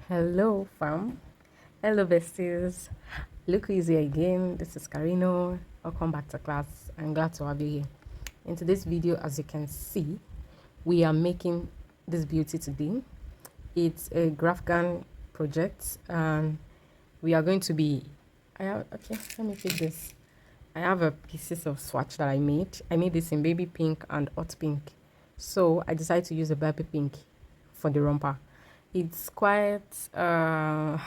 Hello, fam. Hello, besties. Look who is here again. This is Karino. Welcome back to class. I'm glad to have you here. In today's video, as you can see, we are making this beauty today. It's a Grafgan project, and we are going to be. Okay, let me take this. I have a pieces of swatch that I made. I made this in baby pink and hot pink, so I decided to use a baby pink for the romper. It's quite it's a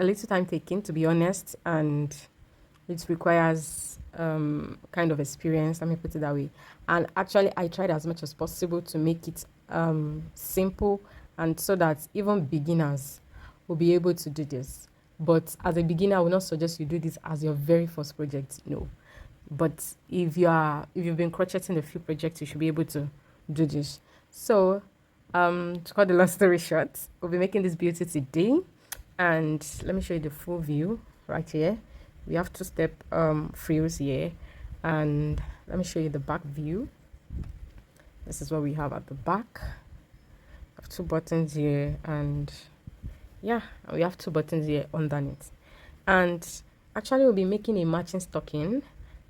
little time taking, to be honest, and it requires kind of experience, let me put it that way. And actually I tried as much as possible to make it simple, and so that even beginners will be able to do this. But as a beginner, I will not suggest you do this as your very first project, no. But if you've been crocheting a few projects, you should be able to do this. So to cut the long story short, we'll be making this beauty today, and let me show you the full view right here. We have two-step frills here, and let me show you the back view. This is what we have at the back. I have two buttons here, and yeah, we have two buttons here underneath. And actually we'll be making a matching stocking.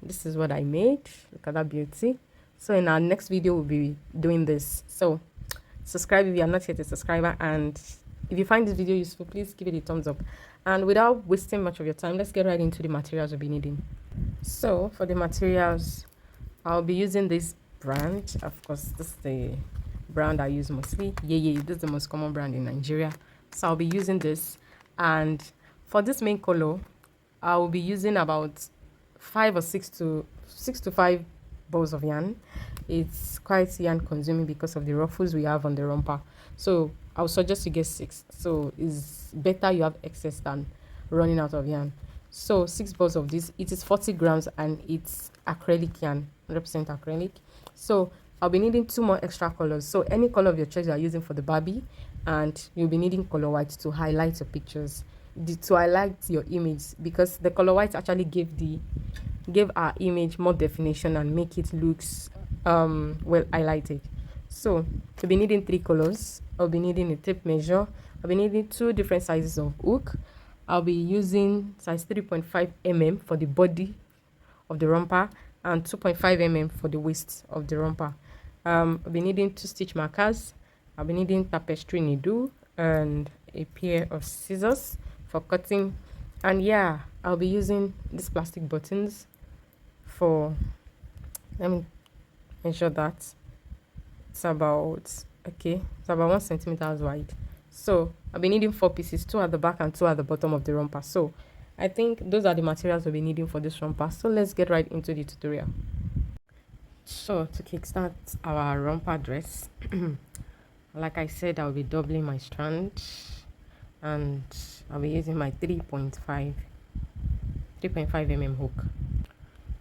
This is what I made. Look at that beauty. So in our next video we'll be doing this. So subscribe if you are not yet a subscriber, and if you find this video useful, please give it a thumbs up. And without wasting much of your time, let's get right into the materials we'll be needing. So for the materials, I'll be using this brand. Of course, this is the brand I use mostly. Yeah, this is the most common brand in Nigeria, so I'll be using this. And for this main color, I will be using about 6 to 5 balls of yarn. It's quite yarn consuming because of the ruffles we have on the romper, so I would suggest you get 6. So it's better you have excess than running out of yarn. So 6 balls of this. It is 40 grams and it's acrylic yarn, 100% acrylic. So I'll be needing 2 more extra colors. So any color of your choice you are using for the Barbie, and you'll be needing color white to highlight your pictures, to highlight your image, because the color white actually give our image more definition and make it looks well highlighted. So we'll be needing 3 colors. I'll be needing a tape measure. I'll be needing 2 different sizes of hook. I'll be using size 3.5 mm for the body of the romper and 2.5 mm for the waist of the romper. I'll be needing 2 stitch markers. I'll be needing tapestry needle and a pair of scissors for cutting. And yeah, I'll be using these plastic buttons for, let me measure that. It's about 1 centimeter wide. So I'll be needing 4 pieces, 2 at the back and 2 at the bottom of the romper. So I think those are the materials we'll be needing for this romper. So let's get right into the tutorial. So to kickstart our romper dress, like I said, I'll be doubling my strand, and I'll be using my 3.5 mm hook.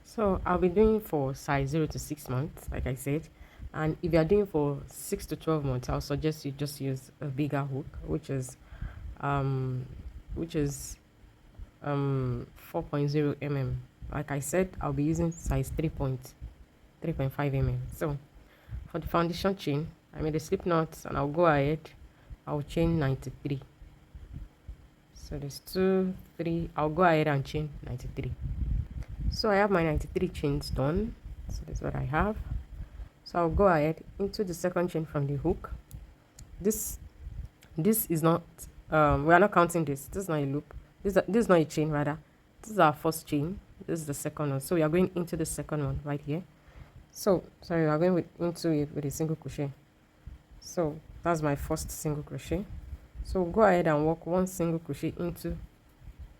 So I'll be doing for size 0 to 6 months, like I said. And if you are doing for 6 to 12 months, I'll suggest you just use a bigger hook, which is 4.0 mm. Like I said, I'll be using size 3.5 mm. So for the foundation chain, I made a slip knot, and I'll go ahead. I'll chain 93. So there's 2, 3. I'll go ahead and chain 93. So I have my 93 chains done. So that's what I have. So I'll go ahead into the second chain from the hook. This is not we are not counting this. This is not a loop. This is not a chain, rather. This is our first chain. This is the second one. So we are going into the second one right here. So sorry, we are going into it with a single crochet. So that's my first single crochet. So we'll go ahead and work 1 single crochet into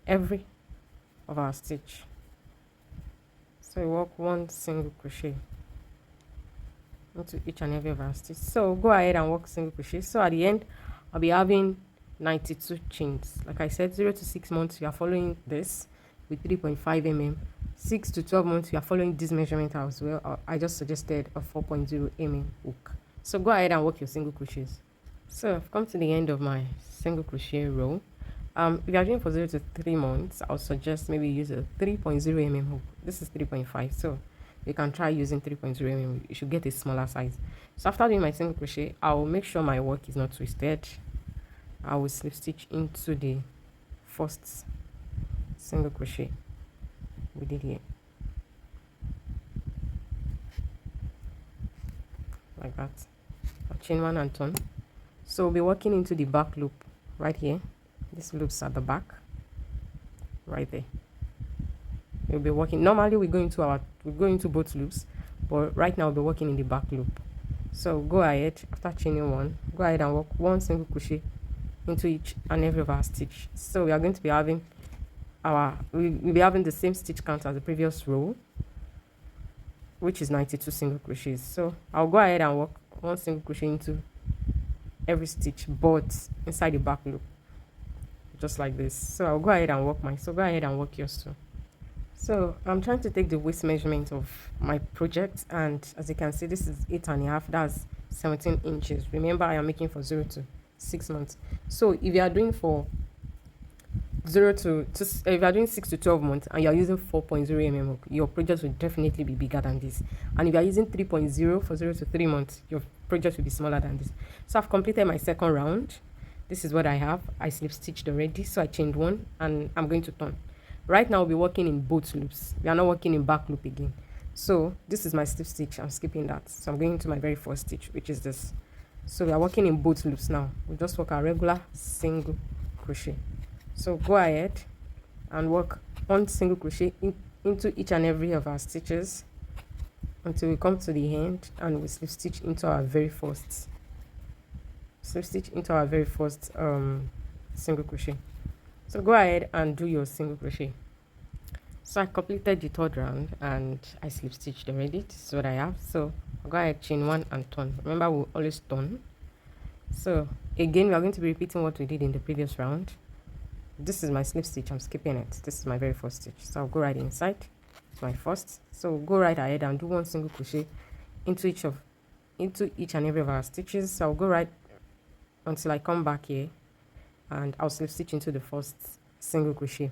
every of our stitch. So we work 1 single crochet into each and every of our stitches. So go ahead and work single crochet. So at the end, I'll be having 92 chains. Like I said, 0 to 6 months, you are following this with 3.5 mm. 6 to 12 months, you are following this measurement as well. I just suggested a 4.0 mm hook. So go ahead and work your single crochets. So I've come to the end of my single crochet row. If you are doing for 0 to 3 months, I'll suggest maybe use a 3.0 mm hook. This is 3.5, so you can try using 3.0 mm. You should get a smaller size. So after doing my single crochet, I'll make sure my work is not twisted, I will slip stitch into the first single crochet we did here, like that. I'll chain 1 and turn. So we'll be working into the back loop right here. This loop's at the back, right there. We'll be working. Normally we go into both loops, but right now we'll be working in the back loop. So go ahead, after chaining 1, go ahead and work 1 single crochet into each and every of our stitch. So we are going to be having we'll be having the same stitch count as the previous row, which is 92 single crochets. So I'll go ahead and work 1 single crochet into every stitch, but inside the back loop, just like this. So I'll go ahead and work mine. So go ahead and work yours too. So I'm trying to take the waist measurement of my project, and as you can see, this is 8.5. That's 17 inches. Remember, I am making for 0 to 6 months. So if you are doing for if you are doing 6 to 12 months and you are using 4.0 mm hook, your project will definitely be bigger than this. And if you are using 3.0 for 0 to 3 months, your project will be smaller than this. So I've completed my second round. This is what I have. I slip stitched already, so I chained 1 and I'm going to turn. Right now we'll be working in both loops. We are not working in back loop again. So this is my slip stitch. I'm skipping that. So I'm going into my very first stitch, which is this. So we are working in both loops now. We just work our regular single crochet. So go ahead and work 1 single crochet into each and every of our stitches until we come to the end, and we slip stitch into our very first single crochet. So go ahead and do your single crochet. So I completed the 3rd round and I slip stitched already. This is what I have. So I'll go ahead, chain 1 and turn. Remember, we'll always turn. So again, we are going to be repeating what we did in the previous round. This is my slip stitch. I'm skipping it. This is my very first stitch. So I'll go right inside. It's my first. So go right ahead and do 1 single crochet into each and every of our stitches. So I'll go right until I come back here, and I'll slip stitch into the first single crochet.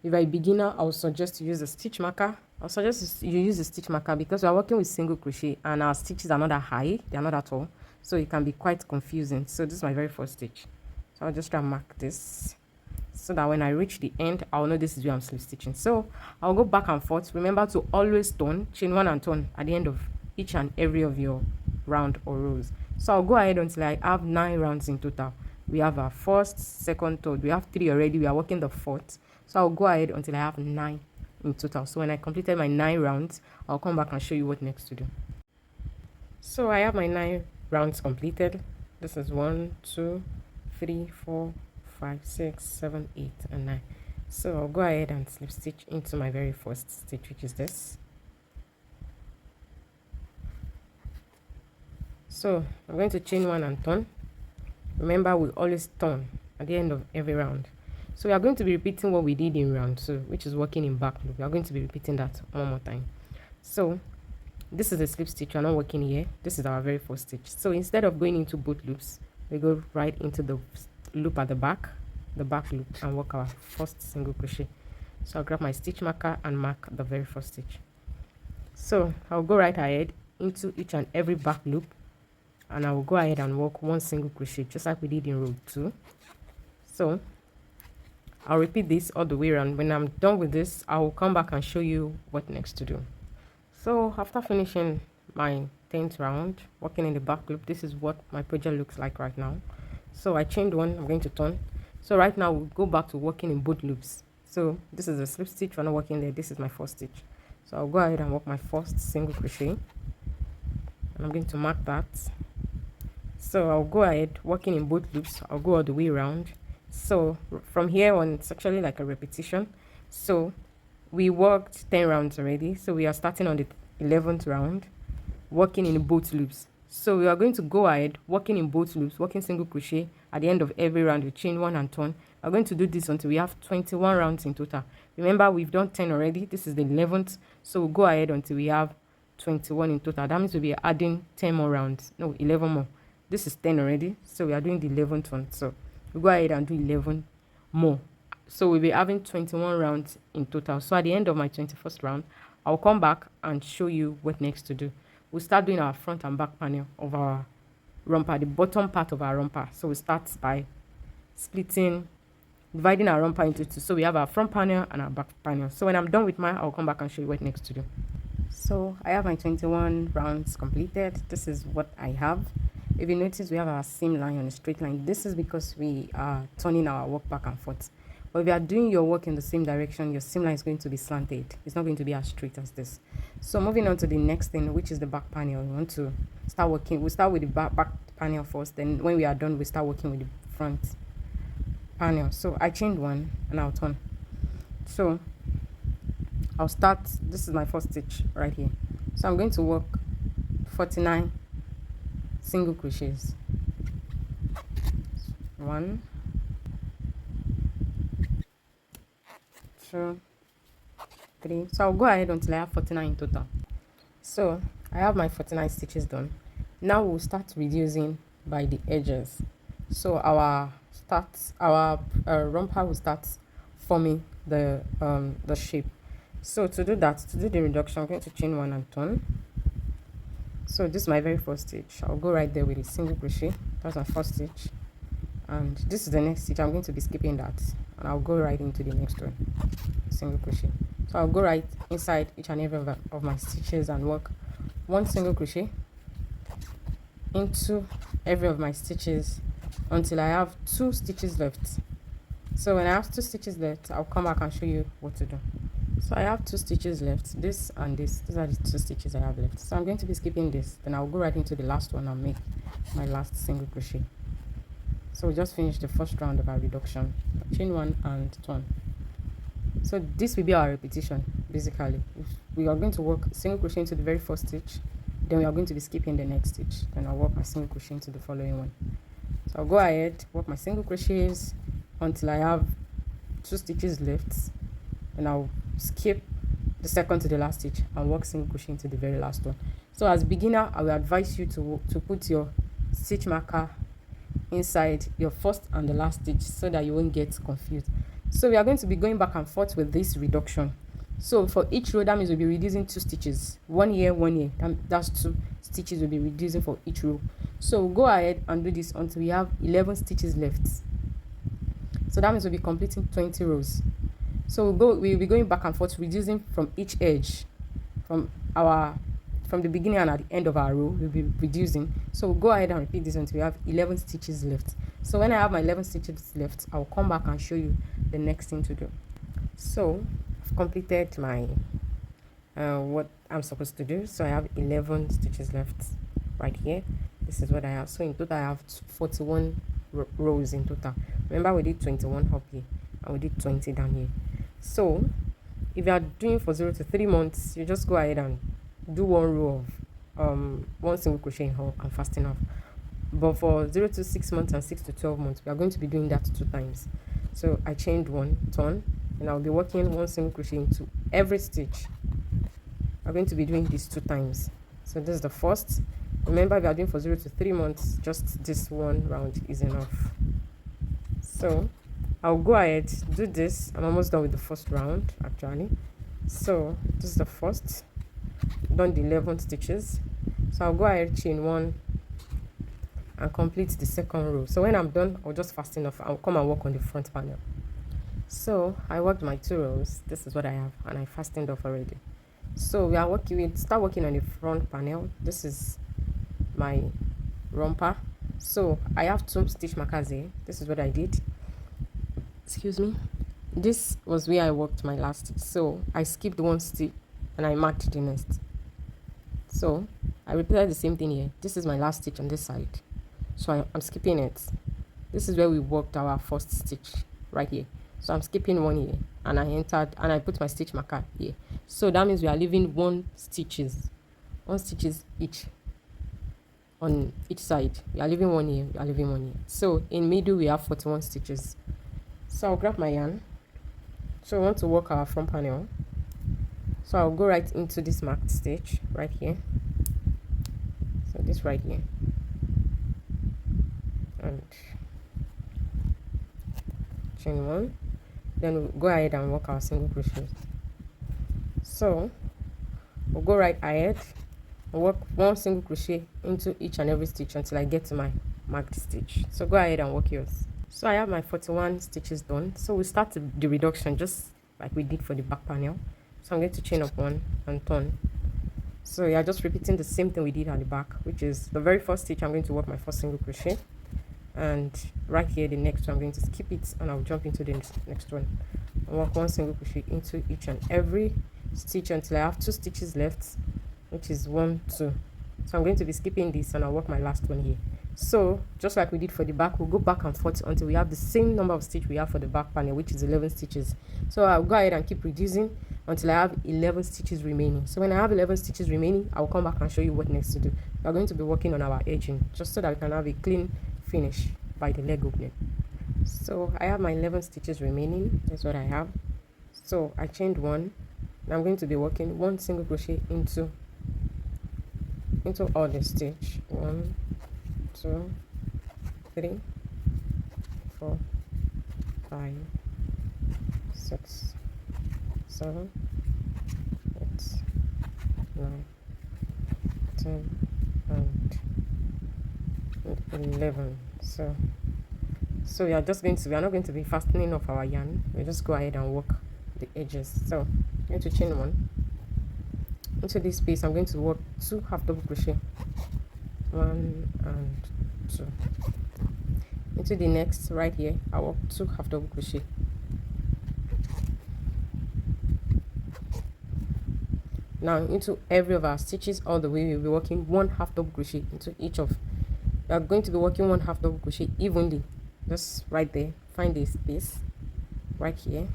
If you're a beginner, I would suggest to use a stitch marker. I'll suggest you use a stitch marker because we're working with single crochet and our stitches are not that high, they're not that tall, so it can be quite confusing. So this is my very first stitch. So I'll just try and mark this so that when I reach the end, I'll know this is where I'm slip stitching. So I'll go back and forth. Remember to always turn, chain 1 and turn at the end of each and every of your round or rows. So I'll go ahead until I have 9 rounds in total. We have our 1st, 2nd, 3rd. We have 3 already. We are working the 4th. So I'll go ahead until I have 9 in total. So when I completed my 9 rounds, I'll come back and show you what next to do. So I have my 9 rounds completed. This is 1, 2, 3, 4, 5, 6, 7, 8, and 9. So I'll go ahead and slip stitch into my very first stitch, which is this. So I'm going to chain 1 and turn. Remember, we always turn at the end of every round. So we are going to be repeating what we did in round 2, which is working in back loop. We are going to be repeating that one more time. So this is a slip stitch. We are not working here. This is our very first stitch. So instead of going into both loops, we go right into the loop at the back loop, and work our first single crochet. So I'll grab my stitch marker and mark the very first stitch. So I'll go right ahead into each and every back loop, and I will go ahead and work 1 single crochet just like we did in row 2. So I'll repeat this all the way around. When I'm done with this, I will come back and show you what next to do. So after finishing my 10th round working in the back loop, this is what my project looks like right now. So I chained 1. I'm going to turn. So right now we'll go back to working in both loops. So this is a slip stitch. We're not working there. This is my first stitch. So I'll go ahead and work my first single crochet, and I'm going to mark that. So I'll go ahead working in both loops. I'll go all the way around. So from here on, it's actually like a repetition. So we worked 10 rounds already, so we are starting on the 11th round working in both loops. So we are going to go ahead working in both loops, working single crochet at the end of every round. We chain 1 and turn. We're going to do this until we have 21 rounds in total. Remember, we've done 10 already. This is the 11th, so we'll go ahead until we have 21 in total. That means we'll be adding 10 more rounds. No, 11 more. This is 10 already, so we are doing the 11th one. So we'll go ahead and do 11 more. So we'll be having 21 rounds in total. So at the end of my 21st round, I'll come back and show you what next to do. We'll start doing our front and back panel of our romper, the bottom part of our romper. So we start by dividing our romper into two. So we have our front panel and our back panel. So when I'm done with mine, I'll come back and show you what next to do. So I have my 21 rounds completed. This is what I have. If you notice, we have our seam line on a straight line. This is because we are turning our work back and forth. But if you are doing your work in the same direction, your seam line is going to be slanted. It's not going to be as straight as this. So moving on to the next thing, which is the back panel. We want to start working. We'll start with the back panel first. Then when we are done, we start working with the front panel. So I chained one and I'll turn. So I'll start. This is my first stitch right here. So I'm going to work 49 single crochets. 1, 2, 3. So I'll go ahead until I have 49 in total. So I have my 49 stitches done. Now we'll start reducing by the edges. So our romper will start forming the shape. So to do that, to do the reduction, I'm going to chain one and turn. So this is my very first stitch. I'll go right there with a single crochet. That's my first stitch, and this is the next stitch. I'm going to be skipping that, and I'll go right into the next one, single crochet. So I'll go right inside each and every of my stitches and work one single crochet into every of my stitches until I have 2 stitches left. So when I have 2 stitches left, I'll come back and show you what to do. So I have 2 stitches left, this and this. These are the 2 stitches I have left. So I'm going to be skipping this, then I'll go right into the last one and make my last single crochet. So we just finished the first round of our reduction. Chain one and turn. So this will be our repetition. Basically, we are going to work single crochet into the very first stitch, then we are going to be skipping the next stitch, then I'll work my single crochet into the following one. So I'll go ahead, work my single crochets until I have 2 stitches left, and I'll skip the second to the last stitch and work single crochet into the very last one. So as beginner, I will advise you to put your stitch marker inside your first and the last stitch so that you won't get confused. So we are going to be going back and forth with this reduction. So for each row, that means we'll be reducing 2 stitches, 1 here, 1 here. That's 2 stitches we'll be reducing for each row. So we'll go ahead and do this until we have 11 stitches left. So that means we'll be completing 20 rows. So we'll be going back and forth, reducing from each edge, from the beginning and at the end of our row, we'll be reducing. So we'll go ahead and repeat this until we have 11 stitches left. So when I have my 11 stitches left, I'll come back and show you the next thing to do. So I've completed my what I'm supposed to do. So I have 11 stitches left right here. This is what I have. So in total, I have 41 rows in total. Remember, we did 21 up here and we did 20 down here. So if you are doing for 0 to 3 months, you just go ahead and do 1 row of 1 single crochet in haul and fasten off. But for 0 to 6 months and 6 to 12 months, we are going to be doing that 2 times. So I chained 1, turn, and I'll be working 1 single crochet into every stitch. I'm going to be doing this 2 times. So this is the first. Remember, if you are doing for 0 to 3 months, just this 1 round is enough. So I'll go ahead, do this. I'm almost done with the first round actually. So this is the first, done the 11 stitches. So I'll go ahead, chain 1 and complete the second row. So when I'm done, I'll just fasten off. I'll come and work on the front panel. So I worked my 2 rows. This is what I have, and I fastened off already. So we are start working on the front panel. This is my romper. So I have 2 stitch markers here. This is what I did. Excuse me. This was where I worked my last stitch. So I skipped 1 stitch and I marked the next. So I repeated the same thing here. This is my last stitch on this side. So I'm skipping it. This is where we worked our first stitch right here. So I'm skipping 1 here, and I entered and I put my stitch marker here. So that means we are leaving 1 stitches each on each side. We are leaving 1 here, we are leaving 1 here. So in middle we have 41 stitches. So I'll grab my yarn. So we want to work our front panel. So I'll go right into this marked stitch right here. So this right here, and chain 1. Then we'll go ahead and work our single crochet. So we'll go right ahead and work 1 single crochet into each and every stitch until I get to my marked stitch. So go ahead and work yours. So I have my 41 stitches done. So we start the reduction just like we did for the back panel. So I'm going to chain up 1 and turn. So yeah, just repeating the same thing we did at the back, which is the very first stitch I'm going to work my first single crochet, and right here the next one I'm going to skip it and I'll jump into the next one and work 1 single crochet into each and every stitch until I have 2 stitches left, which is 1, 2. So I'm going to be skipping this and I'll work my last one here. So just like we did for the back, we'll go back and forth until we have the same number of stitches we have for the back panel, which is 11 stitches. So I'll go ahead and keep reducing until I have 11 stitches remaining. So when I have 11 stitches remaining, I'll come back and show you what next to do. We're going to be working on our edging just so that we can have a clean finish by the leg opening. So I have my 11 stitches remaining. That's what I have. So I chained 1. I'm going to be working 1 single crochet into all the stitch. 1, 2, 3, 4, 5, 6, 7, 8, 9, 10, and 11. So we are not going to be fastening off our yarn. We'll just go ahead and work the edges. So I'm going to chain 1 into this space. I'm going to work 2 half double crochet, 1 and 2. Into the next right here, I'll work 2 half double crochet. Now into every of our stitches all the way, we'll be working 1 half double crochet into each of. We are going to be working 1 half double crochet evenly, just right there. Find a space right here,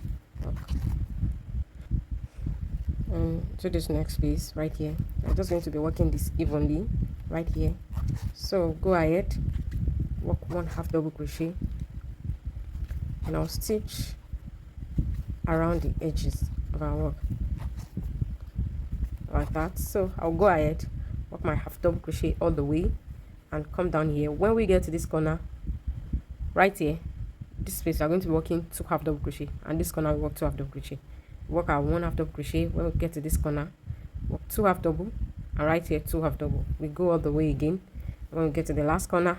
and to this next space right here. I'm just going to be working this evenly right here. So go ahead, work 1 half double crochet, and I'll stitch around the edges of our work like that. So I'll go ahead, work my half double crochet all the way and come down here. When we get to this corner right here, this space, we're going to be working 2 half double crochet, and this corner we work 2 half double crochet. Work our 1 half double crochet. When we get to this corner, work 2 half double, and right here 2 half double. We go all the way again. When we get to the last corner,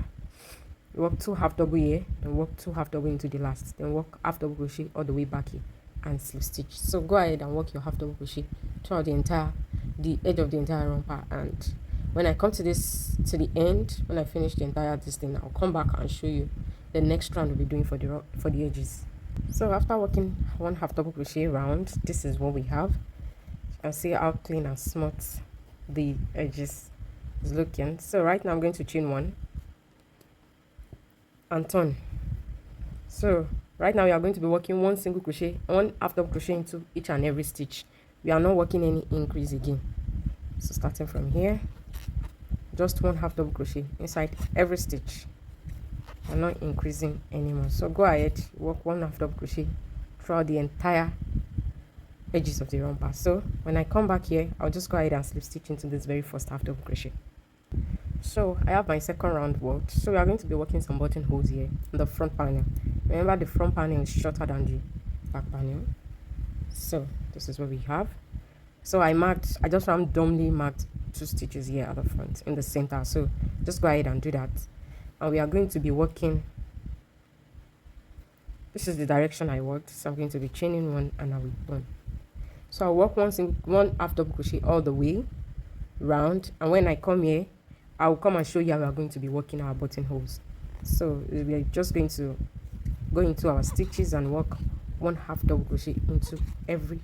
we work 2 half double here, then work 2 half double into the last, then work half double crochet all the way back here and slip stitch. So go ahead and work your half double crochet throughout the edge of the entire romper. And when I come to the end, when I finish the entire this thing, I'll come back and show you the next round we'll be doing for the edges. So after working 1 half double crochet round, this is what we have. You can see how clean and smooth the edges is looking. So right now I'm going to chain 1 and turn. So right now we are going to be working 1 single crochet, 1 half double crochet into each and every stitch. We are not working any increase again. So starting from here, just 1 half double crochet inside every stitch. I'm not increasing anymore. So go ahead, work 1 half double crochet throughout the entire edges of the romper. So when I come back here, I'll just go ahead and slip stitch into this very first half double crochet. So I have my second round worked. So we are going to be working some buttonholes here on the front panel. Remember, the front panel is shorter than the back panel. So this is what we have. So I just randomly marked 2 stitches here at the front in the center. So just go ahead and do that. And we are going to be working, this is the direction I worked. So I'm going to be chaining 1 and I will turn. So I'll work 1 half double crochet all the way round, and when I come here, I'll come and show you how we are going to be working our buttonholes. So we are just going to go into our stitches and work 1 half double crochet into every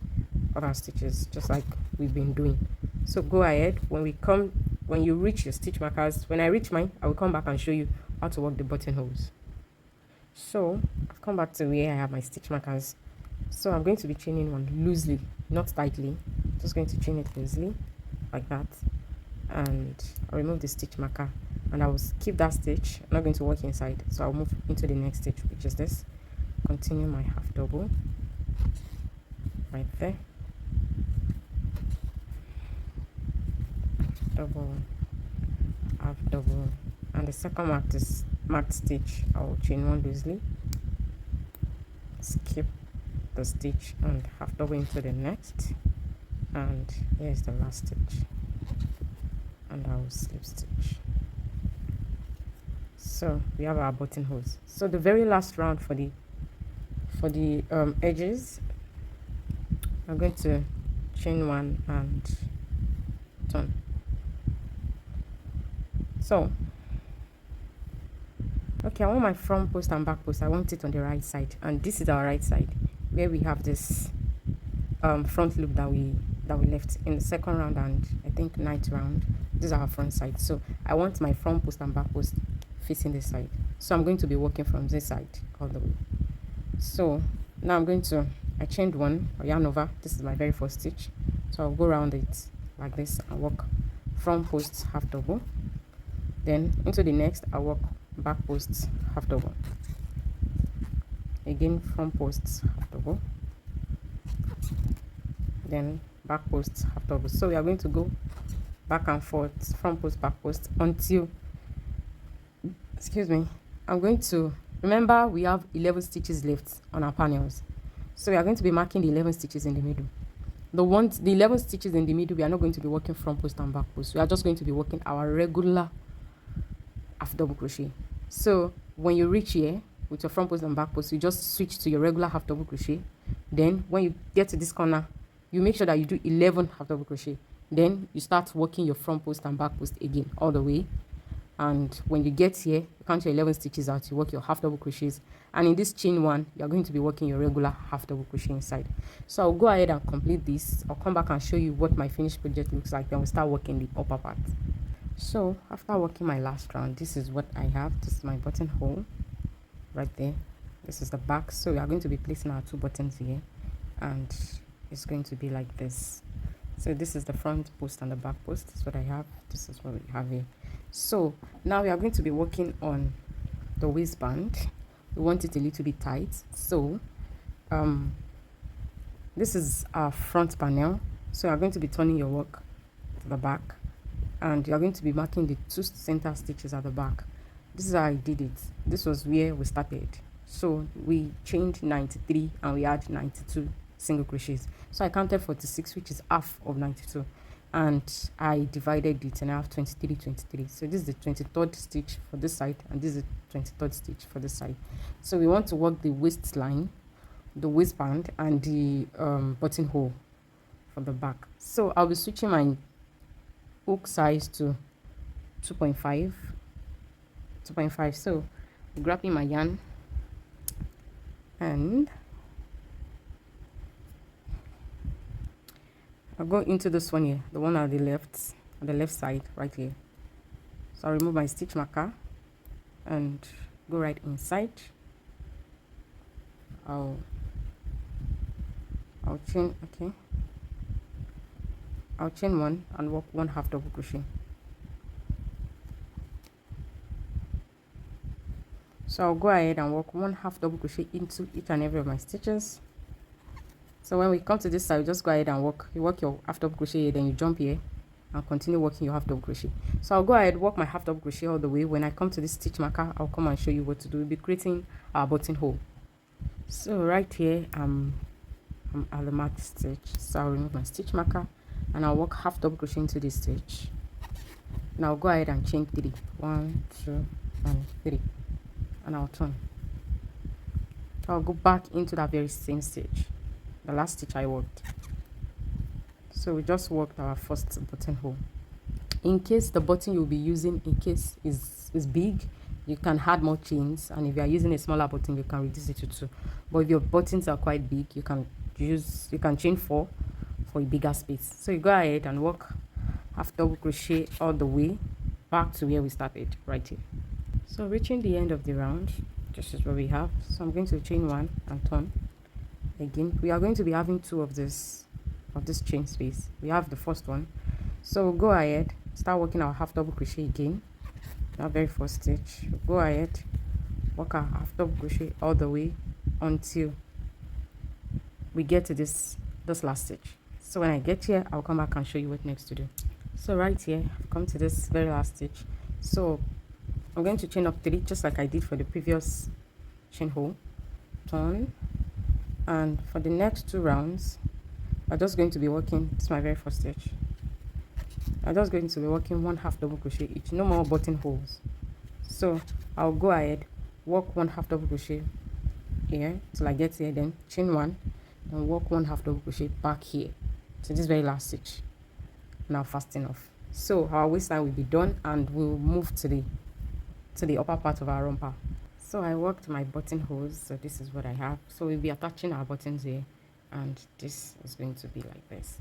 of our stitches, just like we've been doing. So go ahead, when you reach your stitch markers, when I reach mine, I will come back and show you how to work the buttonholes. So I've come back to where I have my stitch markers. So I'm going to be chaining 1 loosely, not tightly. Just going to chain it loosely like that, and I'll remove the stitch marker and I will skip that stitch. I'm not going to work inside, so I'll move into the next stitch, which is this. Continue my half double right there, double, half double, and the second marked stitch, I'll chain 1 loosely, skip the stitch and half double into the next, and here's the last stitch, and I will slip stitch. So we have our buttonholes. So the very last round for the edges, I'm going to chain one and turn. So okay, I want my front post and back post. I want it on the right side, and this is our right side where we have this front loop that we left in the second round and I think ninth round. This is our front side, so I want my front post and back post facing this side. So I'm going to be working from this side all the way. So now I'm going to, I chained one, or yarn over. This is my very first stitch, so I'll go around it like this and work front post half double, then into the next I'll work back post half double, again front post half double, then back post half double. So we are going to go back and forth, front post back post, until, excuse me, I'm going to, remember we have 11 stitches left on our panels, so we are going to be marking the 11 stitches in the middle. The 11 stitches in the middle, we are not going to be working front post and back post. We are just going to be working our regular half double crochet. So when you reach here with your front post and back post, you just switch to your regular half double crochet. Then when you get to this corner, you make sure that you do 11 half double crochet. Then you start working your front post and back post again all the way. And when you get here, you count your 11 stitches out, you work your half double crochets, and in this chain one you're going to be working your regular half double crochet inside. So I'll go ahead and complete this. I'll come back and show you what my finished project looks like, then we'll start working the upper part. So after working my last round, this is what I have. This is my buttonhole right there. This is the back. So we are going to be placing our two buttons here, and it's going to be like this. So this is the front post and the back post. This is what I have. This is what we have here. So now we are going to be working on the waistband. We want it a little bit tight. So this is our front panel. So you are going to be turning your work to the back, and you are going to be marking the two center stitches at the back. This is how I did it. This was where we started. So we chained 93 and we had 92 single crochets. So I counted 46, which is half of 92, and I divided it and I have 23, 23. So this is the 23rd stitch for this side, and this is the 23rd stitch for this side. So we want to work the waistline, the waistband, and the buttonhole for the back. So I'll be switching my hook size to 2.5. So grabbing my yarn, and I'll go into this one here, the one on the left side right here. So I'll remove my stitch marker and go right inside. I'll chain, okay, I'll chain one and work one half double crochet. So I'll go ahead and work one half double crochet into each and every of my stitches. So when we come to this side, just go ahead and work. You work your half double crochet here, then you jump here and continue working your half double crochet. So I'll go ahead, work my half double crochet all the way. When I come to this stitch marker, I'll come and show you what to do. We'll be creating our buttonhole. So right here, I'm at the marked stitch. So I'll remove my stitch marker and I'll work half double crochet into this stitch. Now I'll go ahead and chain 3. 1, 2, and 3, and I'll turn. So I'll go back into that very same stitch, the last stitch I worked. So we just worked our first buttonhole. In case the button you'll be using is big, you can add more chains, and if you are using a smaller button, you can reduce it to 2. But if your buttons are quite big, you can chain 4 for a bigger space. So you go ahead and work half double crochet all the way back to where we started, right here. So reaching the end of the round, this is what we have. So I'm going to chain 1 and turn. Again, we are going to be having 2 of this chain space. We have the first one, so go ahead, start working our half double crochet again. That very first stitch, go ahead, work our half double crochet all the way until we get to this last stitch. So when I get here, I'll come back and show you what next to do. So right here, I've come to this very last stitch. So I'm going to chain up 3 just like I did for the previous chain hole, turn, and for the next 2 rounds I'm just going to be working, this is my very first stitch, I'm just going to be working one half double crochet each, no more buttonholes. So I'll go ahead, work 1/2 double crochet here till I get here, then chain 1 and work 1/2 double crochet back here to this very last stitch. Now fasten off. So our waistline will be done, and we'll move to the upper part of our romper. So I worked my buttonholes, so this is what I have. So we'll be attaching our buttons here, and this is going to be like this.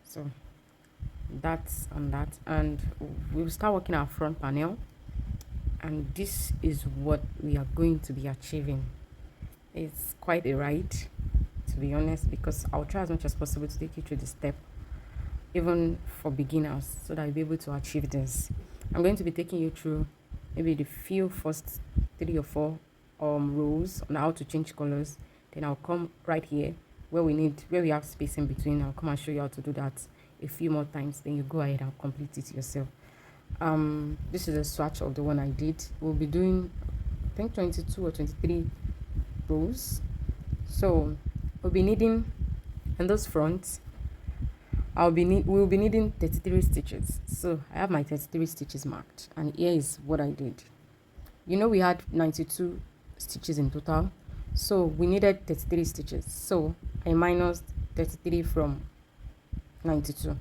So that's on that, and we'll start working our front panel, and this is what we are going to be achieving. It's quite a ride, to be honest, because I'll try as much as possible to take you through the step, even for beginners, so that you'll be able to achieve this. I'm going to be taking you through maybe the first 3 or 4 rows on how to change colors. Then I'll come right here where we have space in between. I'll come and show you how to do that a few more times. Then you go ahead and complete it yourself. This is a swatch of the one I did. We'll be doing, I think, 22 or 23 rows. So we'll be needing, in those fronts, we'll be needing 33 stitches. So I have my 33 stitches marked, and here is what I did. You know, we had 92 stitches in total, so we needed 33 stitches. So I minused 33 from 92.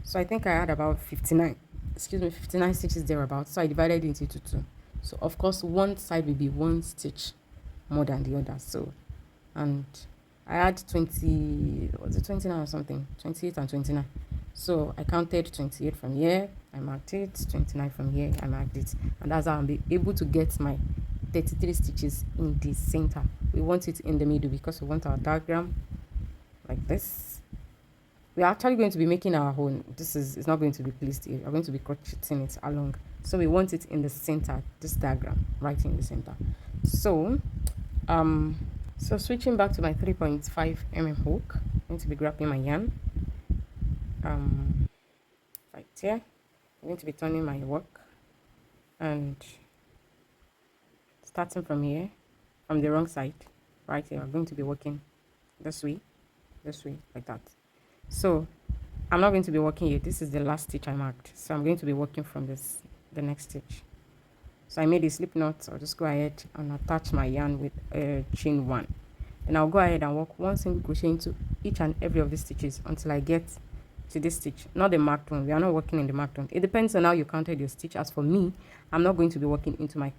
So I think I had about 59 stitches thereabouts. So I divided it into 2. So of course one side will be 1 stitch more than the other. So, and I had 20, was it 29 or something? 28 and 29. So I counted 28 from here, I marked it, 29 from here, I marked it. And that's how I'll be able to get my 33 stitches in the center. We want it in the middle because we want our diagram like this. We're actually going to be making our own. It's not going to be placed here. We're going to be crocheting it along. So we want it in the center, this diagram, right in the center. So, so switching back to my 3.5 mm hook, I'm going to be grabbing my yarn. Right here, I'm going to be turning my work and starting from here, from the wrong side, right here. I'm going to be working this way, like that. So I'm not going to be working here. This is the last stitch I marked. So I'm going to be working from the next stitch. So I made a slip knot. I'll just go ahead and attach my yarn with chain 1. And I'll go ahead and work 1 single crochet into each and every of the stitches until I get to this stitch, not the marked one. We are not working in the marked one. It depends on how you counted your stitch. As for me, I'm not going to be working into my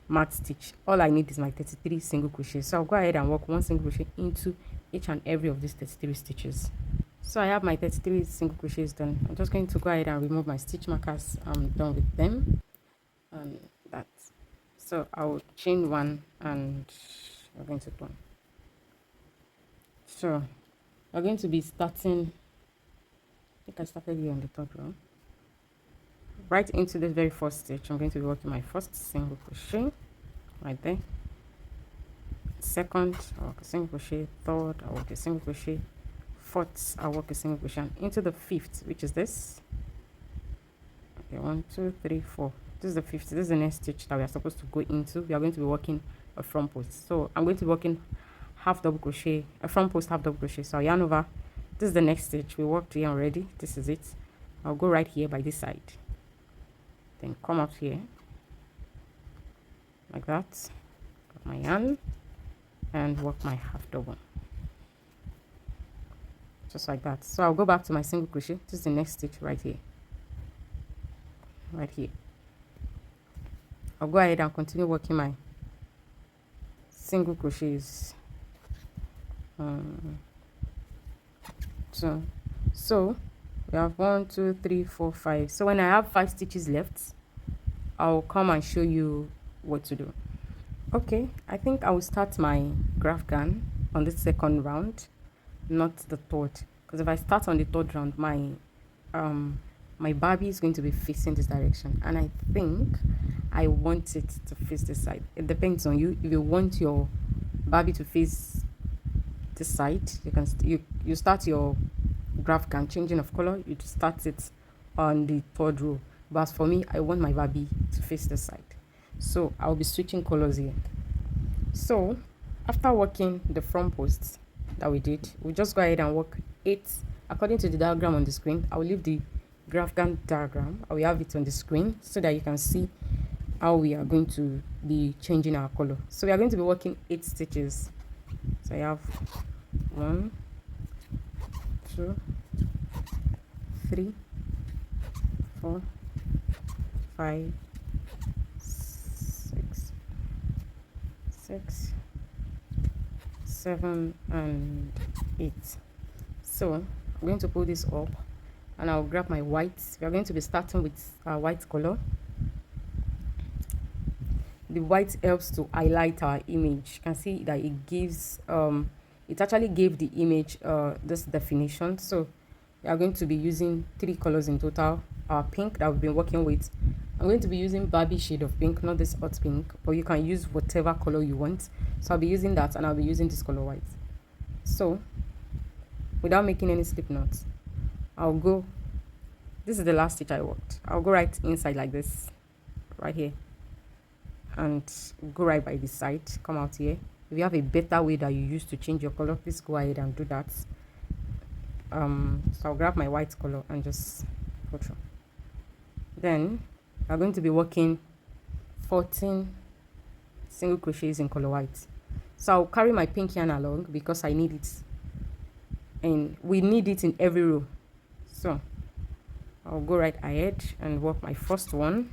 marked stitch. All I need is my 33 single crochet. So I'll go ahead and work 1 single crochet into each and every of these 33 stitches. So I have my 33 single crochets done. I'm just going to go ahead and remove my stitch markers. I'm done with them. And that. So I'll chain 1 and we're going to turn. So we're going to be starting, I think I started here on the third row. Right into this very first stitch, I'm going to be working my first single crochet right there. Second, I'll work a single crochet. Third, I'll work a single crochet. Fourth, I'll work a single crochet. And into the 5th, which is this. Okay, 1, 2, 3, 4. This is the 5th. This is the next stitch that we are supposed to go into. We are going to be working a front post. So I'm going to be working half double crochet, a front post half double crochet. So I'll yarn over. This is the next stitch. We worked here already. This is it. I'll go right here by this side. Then come up here like that. Got my yarn and work my half double. Just like that. So I'll go back to my single crochet. This is the next stitch right here. Right here. I'll go ahead and continue working my single crochets. So we have 1, 2, 3, 4, 5. So when I have 5 stitches left, I'll come and show you what to do. Okay, I think I will start my graph gun on the second round, not the third, because if I start on the third round, my Barbie is going to be facing this direction, and I think I want it to face this side. It depends on you. If you want your Barbie to face this side, you can you start your graph gun changing of color. You just start it on the third row. But as for me, I want my Barbie to face this side, so I'll be switching colors here. So after working the front posts that we did, we'll just go ahead and work 8 according to the diagram on the screen. I will leave the graph gun diagram. I will have it on the screen so that you can see how we are going to be changing our color. So we are going to be working 8 stitches. So I have 1, 2, 3, 4, 5, 6, 7 and 8. So I'm going to pull this up and I'll grab my white. We are going to be starting with our white color. The white helps to highlight our image. You can see that it gives it actually gave the image this definition. So we are going to be using 3 colors in total. Our pink that we've been working with, I'm going to be using Barbie shade of pink, not this hot pink, but you can use whatever color you want. So I'll be using that, and I'll be using this color white. So without making any slip knots, I'll go, this is the last stitch I worked, I'll go right inside like this, right here, and go right by the side, come out here. If you have a better way that you use to change your color, please go ahead and do that. So I'll grab my white color and just go through. Then we're going to be working 14 single crochets in color white. So I'll carry my pink yarn along because I need it, and we need it in every row. So I'll go right ahead and work my first one,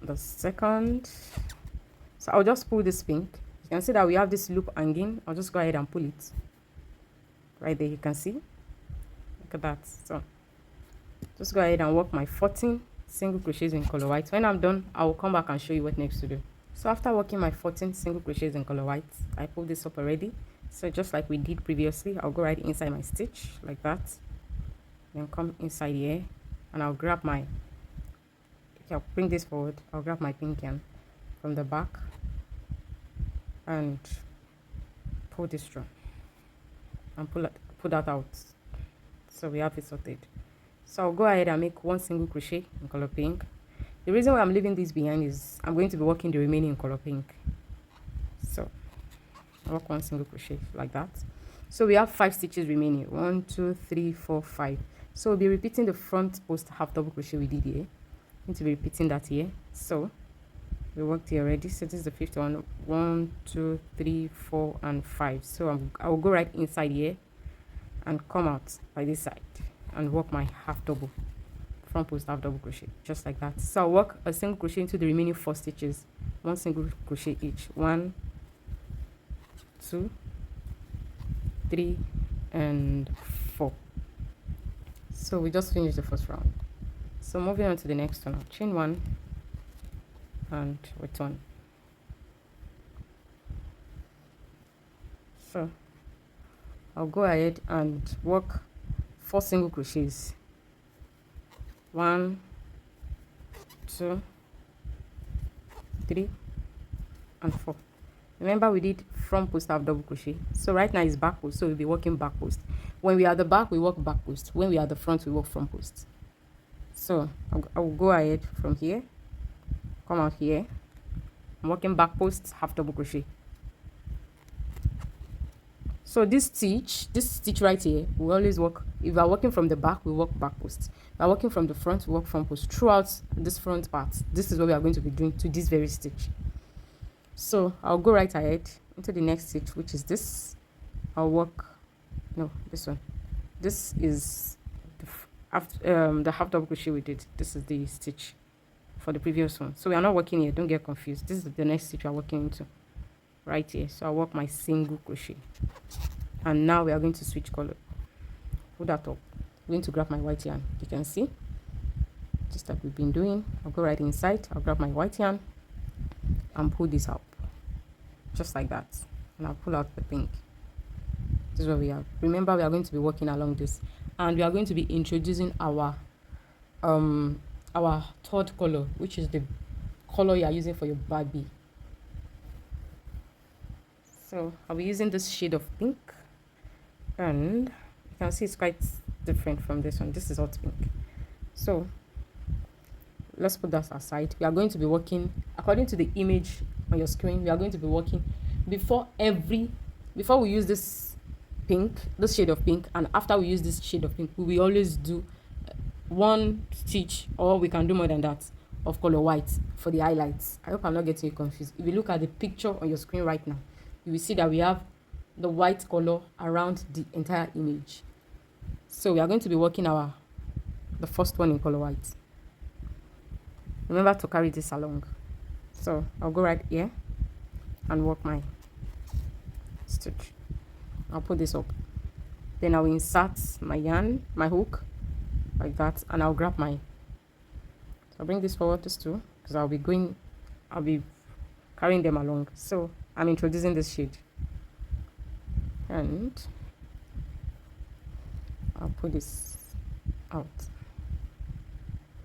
the second. So I'll just pull this pink. You can see that we have this loop hanging. I'll just go ahead and pull it right there. You can see, look at that. So just go ahead and work my 14 single crochets in color white. When I'm done, I will come back and show you what next to do. So after working my 14 single crochets in color white, I pulled this up already. So just like we did previously, I'll go right inside my stitch like that, then come inside here, and I'll grab my, I'll bring this forward, I'll grab my pink yarn from the back and pull this through and pull that out. So we have it sorted. So I'll go ahead and make 1 single crochet in color pink. The reason why I'm leaving this behind is I'm going to be working the remaining in color pink. So I'll work 1 single crochet like that. So we have 5 stitches remaining. 1, 2, 3, 4, 5. So we'll be repeating the front post half double crochet we did here. I'm going to be repeating that here. So we worked here already. So this is the 5th one. 1, 2, 3, 4 and 5. So I will go right inside here and come out by this side and work my half double, front post half double crochet, just like that. So I'll work a single crochet into the remaining 4 stitches, 1 single crochet each. 1, 2, 3 and 4. So we just finished the first round. So moving on to the next one, I'll chain 1 and return. So I'll go ahead and work 4 single crochets. 1, 2, 3 and 4. Remember we did front post half double crochet, so right now it's back post, so we'll be working back post. When we are at the back, we work back post. When we are at the front, we work front post. So I will go ahead from here, come out here, I'm working back post half double crochet. So this stitch right here, we always work, if we are working from the back, we work back post. If we are working from the front, we work front post. Throughout this front part, this is what we are going to be doing to this very stitch. So I'll go right ahead into the next stitch, which is this. I'll work, no, this one. This is the half double crochet we did. This is the stitch for the previous one. So we are not working here, don't get confused. This is the next stitch we are working into right here. So I'll work my single crochet, and now we are going to switch color. Pull that up. I'm going to grab my white yarn. You can see, just like we've been doing. I'll go right inside, I'll grab my white yarn and pull this out just like that, and I'll pull out the pink. This is what we have. Remember, we are going to be working along this, and we are going to be introducing our third color, which is the color you are using for your Barbie. So I'll be using this shade of pink, and you can see it's quite different from this one. This is hot pink. So let's put that aside. We are going to be working according to the image on your screen. We are going to be working before we use this pink, this shade of pink, and after we use this shade of pink, we will always do 1 stitch, or we can do more than that, of color white for the highlights. I hope I'm not getting you confused. If you look at the picture on your screen right now, you will see that we have the white color around the entire image. So we are going to be working the first one in color white. Remember to carry this along. So I'll go right here and work my stitch. I'll put this up. Then I'll insert my yarn, my hook, like that, and I'll grab my. So I'll bring this forward, this two, because I'll be carrying them along. So I'm introducing this shade, and I'll put this out.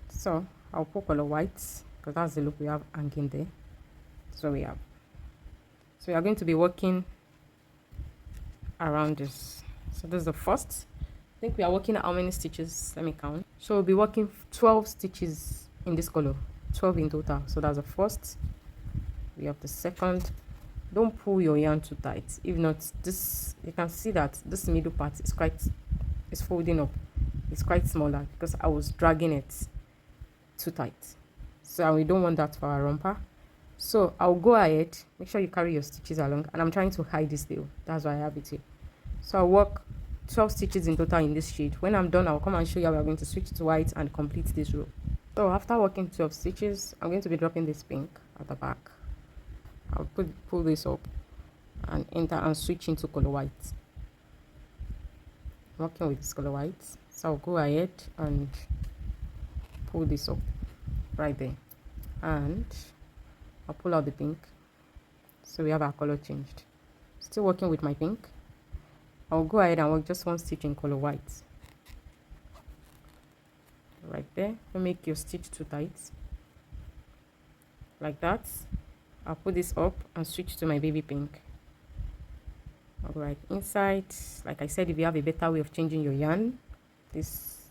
So I'll put color white because that's the look we have hanging there. So we have. So we are going to be working around this. So this is the first. I think we are working how many stitches? Let me count. So we'll be working 12 stitches in this color, 12 in total. So that's the first. We have the second. Don't pull your yarn too tight. If not, this, you can see that this middle part is folding up. It's quite smaller because I was dragging it too tight. So we don't want that for our romper. So I'll go ahead, make sure you carry your stitches along, and I'm trying to hide this tail. That's why I have it here. So I'll work 12 stitches in total in this shade. When I'm done, I'll come and show you how we're going to switch to white and complete this row. So after working 12 stitches, I'm going to be dropping this pink at the back. I'll pull this up and enter and switch into color white. I'm working with this color white. So I'll go ahead and pull this up right there. And I'll pull out the pink. So we have our color changed. Still working with my pink. I'll go ahead and work just one stitch in color white. Right there. Don't make your stitch too tight. Like that. I'll put this up and switch to my baby pink. I'll go right inside. Like I said, if you have a better way of changing your yarn, please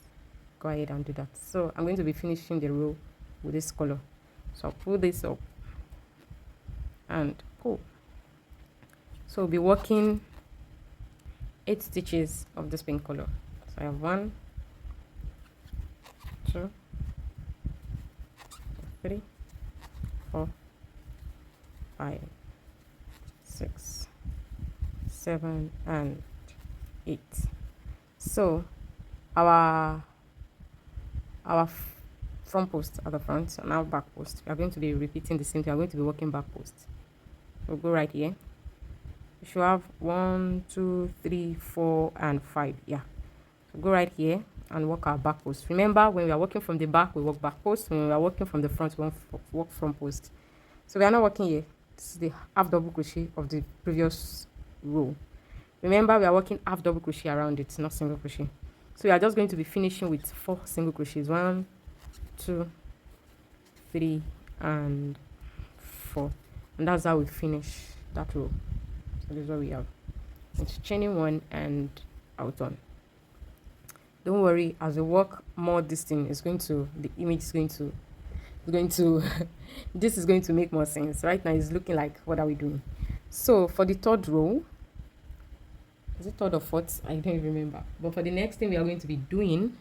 go ahead and do that. So I'm going to be finishing the row with this color. So I'll pull this up and pull. So we'll be working 8 stitches of this pink color. So I have 1, 2, 3, 4, 5, 6, 7, and 8. So our front post at the front and our back post, we are going to be repeating the same thing. We are going to be working back post. We'll go right here. You should have 1, 2, 3, 4, and 5. Yeah. So go right here and work our back post. Remember, when we are working from the back, we work back post. When we are working from the front, we work front post. So we are not working here. This is the half double crochet of the previous row. Remember, we are working half double crochet around it, not single crochet. So we are just going to be finishing with 4 single crochets. 1, 2, 3, and 4. And that's how we finish that row. So this is what we have. It's chaining 1 and out on. Don't worry, as we work more, this thing is going to, the image is going to this is going to make more sense. Right now it's looking like, what are we doing? So for the third row, is it third or fourth? I don't even remember. But for the next thing we are going to be doing,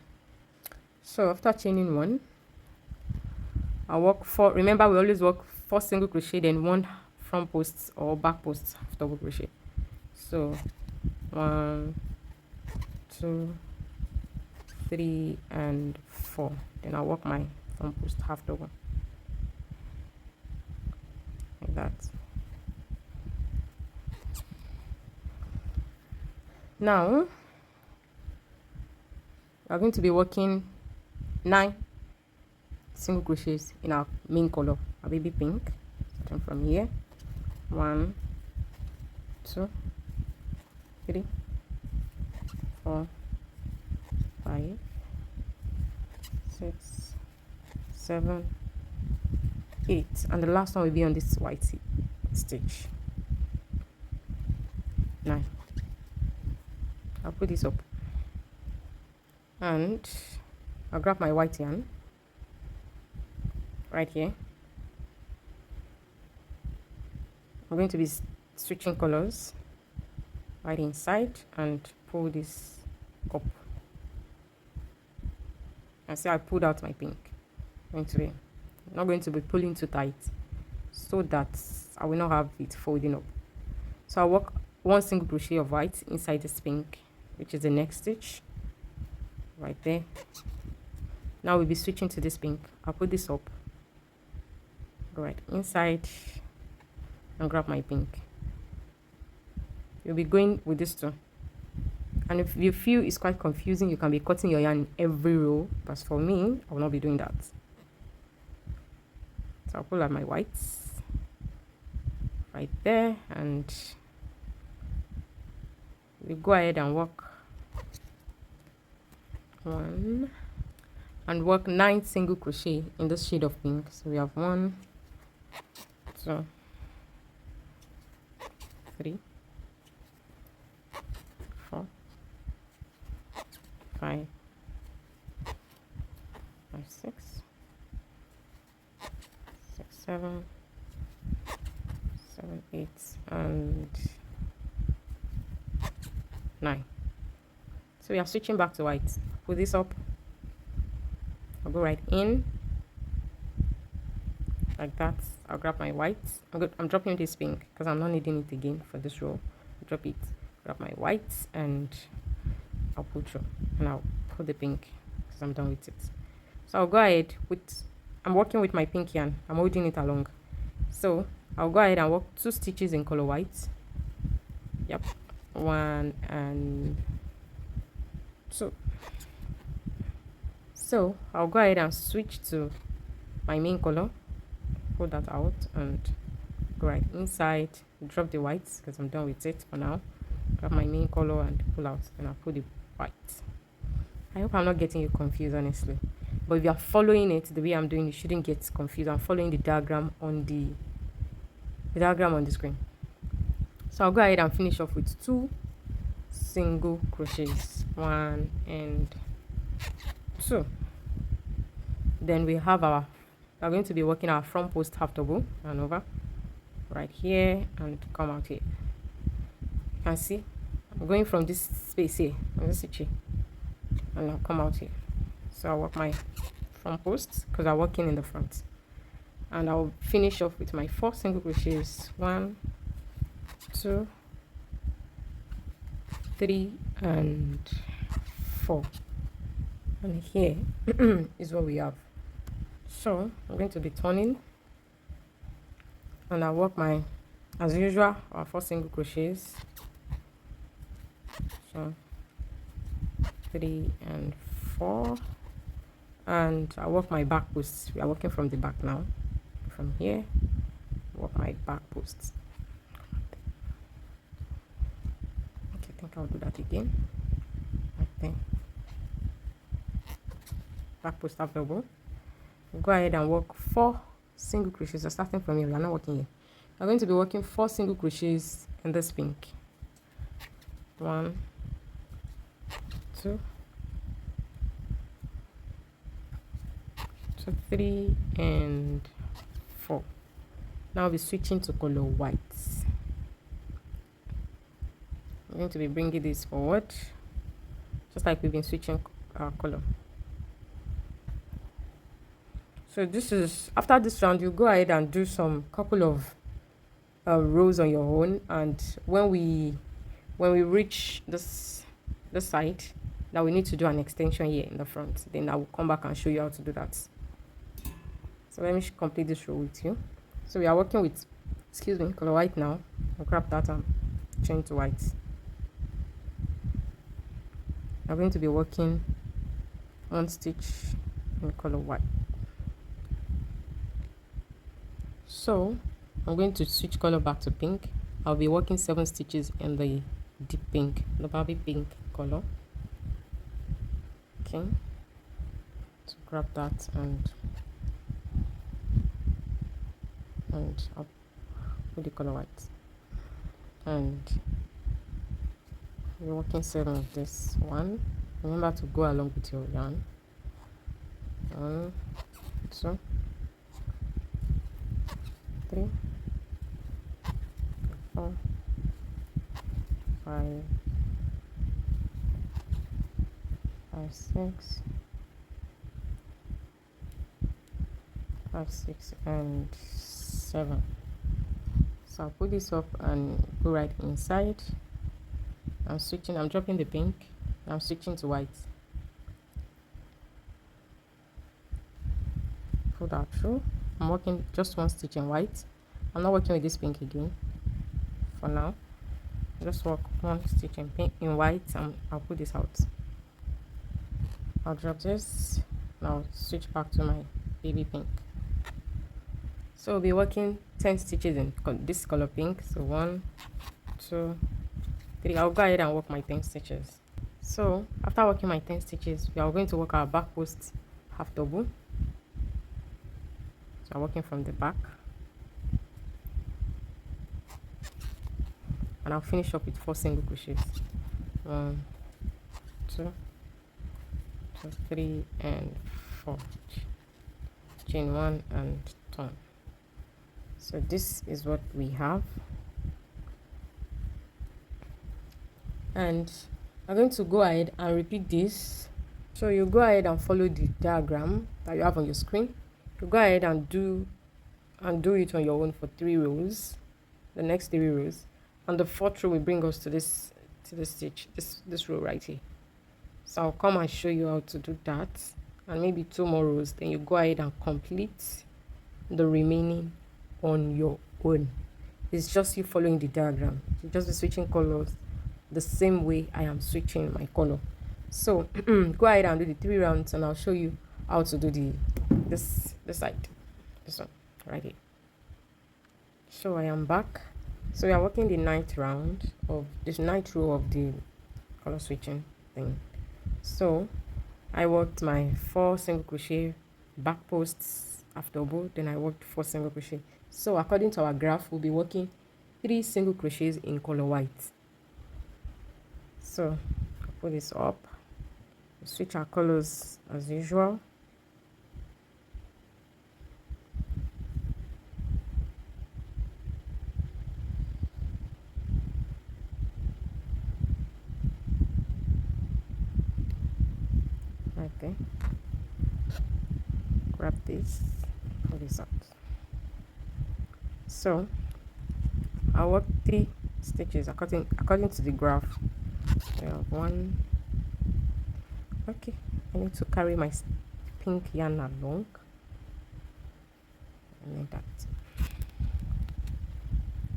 so after chaining 1, I'll work 4. Remember, we always work 4 single crochet, then 1 front post or back post half double crochet. So 1, 2, 3, and 4. Then I'll work my front post half double like that. Now we're going to be working 9 single crochets in our main color, our baby pink. Starting from here, 1, 2, 3, 4, 5, 6, 7, 8, and the last one will be on this white stitch. 9. I'll put this up and I'll grab my white yarn right here. I'm going to be switching colors right inside and pull this up. And see, I pulled out my pink. I'm going to be I'm not going to be pulling too tight so that I will not have it folding up. So I'll work 1 single crochet of white inside this pink, which is the next stitch right there. Now we'll be switching to this pink. I'll put this up, go right inside and grab my pink. You'll be going with this too. And if you feel it's quite confusing, you can be cutting your yarn in every row, but for me, I will not be doing that. So I'll pull out my whites right there, and we go ahead and work 1 and work 9 single crochet in this shade of pink. So we have 1, 2, 3, 4, 5, 6, 7, 8, and 9. So we are switching back to white. Put this up. I'll go right in like that. I'll grab my white. I'm dropping this pink because I'm not needing it again for this row. Drop it, grab my white, and I'll pull through, and I'll pull the pink because I'm done with it. So I'll go ahead with, I'm working with my pink yarn. I'm holding it along. So I'll go ahead and work 2 stitches in color white. Yep, 1 and 2. So I'll go ahead and switch to my main color, pull that out and go right inside, drop the whites because I'm done with it for now. Grab my main color and pull out, and I'll pull the white. I hope I'm not getting you confused, honestly, but if you are following it the way I'm doing, you shouldn't get confused. I'm following the diagram on the screen. So I'll go ahead and finish off with 2 single crochets, 1 and 2. Then we're going to be working our front post half double and over right here and come out here. You can see I'm going from this space here, this stitch here, and I'll come out here. So I'll work my front post because I'm working in the front, and I'll finish off with my 4 single crochets, 1, 2, 3 and 4, and here is what we have. So I'm going to be turning, and I'll work my, as usual, our 4 single crochets. So 3 and 4, and I'll work my back posts. We are working from the back now. From here, work my back posts. Okay, I think I'll do that again. Right there. Back post half double. Go ahead and work 4 single crochets. So starting from here, we are not working here. I'm going to be working 4 single crochets in this pink. 1, 2, 3 and 4. Now I'll be switching to color white. I'm going to be bringing this forward, just like we've been switching our color. So this is, after this round, you go ahead and do some couple of rows on your own, and when we reach this side, now we need to do an extension here in the front. Then I will come back and show you how to do that. So let me complete this row with you. So we are working with, color white now. I'll grab that and change to white. I'm going to be working 1 stitch in color white. So I'm going to switch color back to pink. I'll be working 7 stitches in the deep pink, the Barbie pink color. Okay, so grab that and I'll put the color white, and we're working 7 of this one. Remember to go along with your yarn. 1, 2, 3, 4, 5, 6, 5, 6 and 7. So I'll put this up and go right inside. I'm switching, I'm dropping the pink, I'm switching to white. Pull that through. I'm working just one stitch in white. I'm not working with this pink again for now. Just work one stitch in pink in white and I'll put this out. I'll drop this and I'll switch back to my baby pink. So we'll be working 10 stitches in this color pink. So 1, 2, 3. I'll go ahead and work my 10 stitches. So after working my 10 stitches, we are going to work our back post half double. So I'm working from the back, and I'll finish up with 4 single crochets. 1, 2, 3 and 4. Chain 1 and turn. So this is what we have, and I'm going to go ahead and repeat this. So you go ahead and follow the diagram that you have on your screen. You go ahead and do it on your own for 3 rows, the next 3 rows, and the 4th row will bring us to this stitch, this row right here. So I'll come and show you how to do that, and maybe 2 more rows, then you go ahead and complete the remaining on your own. It's just you following the diagram. You just be switching colors the same way I am switching my color. So go ahead and do the 3 rounds, and I'll show you how to do this side, this one right here. So I am back. So we are working the 9th round of this 9th row of the color switching thing. So I worked my 4 single crochet back posts after double, then I worked 4 single crochet. So according to our graph, we'll be working 3 single crochets in color white. So I'll put this up, we'll switch our colors as usual. Okay, grab this, pull this out. So I'll work 3 stitches according to the graph. So 1. Okay, I need to carry my pink yarn along, and then that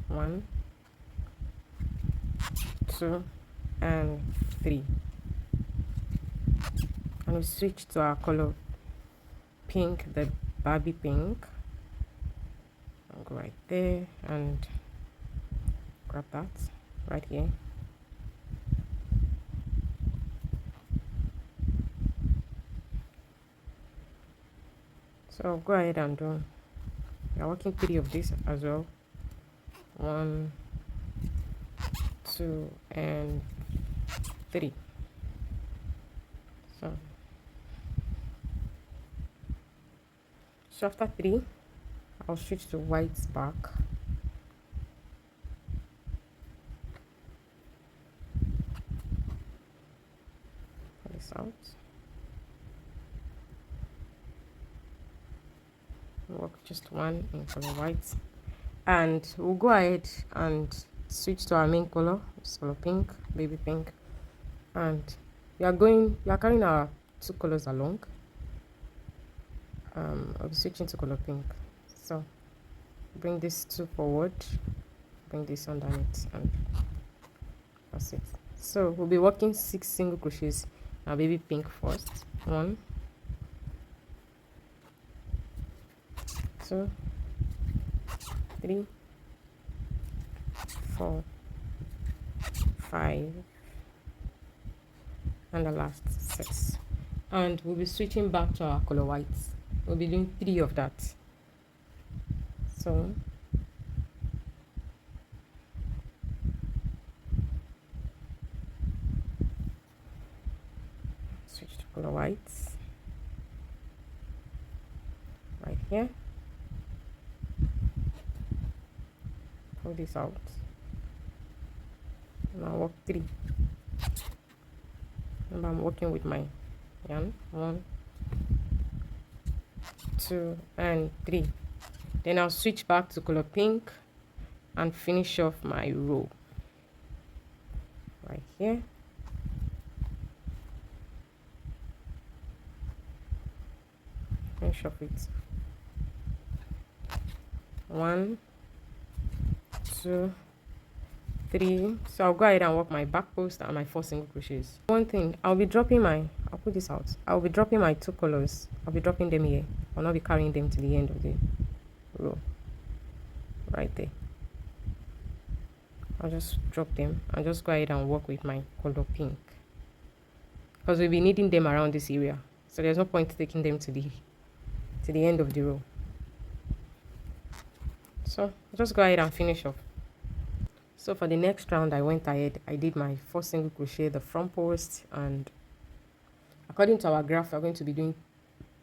1, 2 and 3, and we switch to our color pink, the Barbie pink. I'll go right there and grab that right here. So go ahead and do. We are working 3 of these as well. 1, 2 and 3. So after 3, I'll switch to white back. Pull this out. Work just 1 in color white, and we'll go ahead and switch to our main color, this color pink, baby pink, and we are carrying our 2 colors along. I'll be switching to color pink. So bring this 2 forward, bring this underneath, and that's it. So we'll be working 6 single crochets now baby pink first. 1, 2, 3, 4, 5, and the last 6. And we'll be switching back to our color whites. We'll be doing 3 of that. So switch to color whites right here. Pull this out, and I'll work 3. And I'm working with my yarn. 1, 2 and 3. Then I'll switch back to color pink and finish off my row right here. Finish off it. 1, 2, 3. So I'll go ahead and work my back post and my 4 single crochets. One thing, I'll be dropping my, I'll put this out. I'll be dropping my 2 colors. I'll be dropping them here. I'll not be carrying them to the end of the row. Right there. I'll just drop them. I'll just go ahead and work with my color pink, because we'll be needing them around this area. So there's no point taking them to the end of the row. So I'll just go ahead and finish off. So for the next round, I went ahead, I did my 4 single crochet, the front post, and according to our graph, we're going to be doing,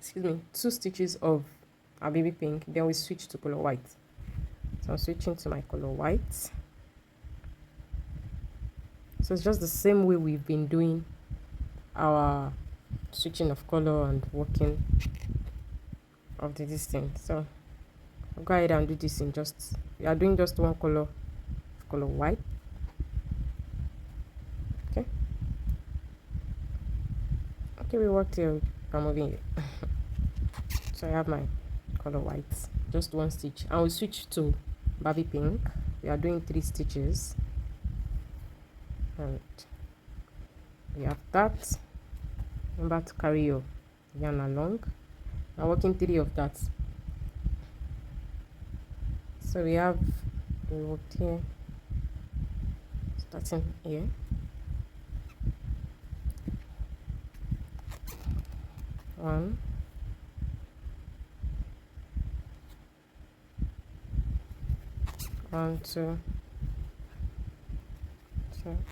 2 stitches of our baby pink, then we switch to color white. So I'm switching to my color white. So it's just the same way we've been doing our switching of color and working of the distance. So I'll go ahead and do this in just, we are doing just one color white. Okay, we worked here, I'm moving it. So I have my color white, just 1 stitch, and we'll switch to Barbie pink. We are doing 3 stitches, and we have that. Remember to carry your yarn along. I'm working 3 of that. So we have, we worked here, starting here, one, two,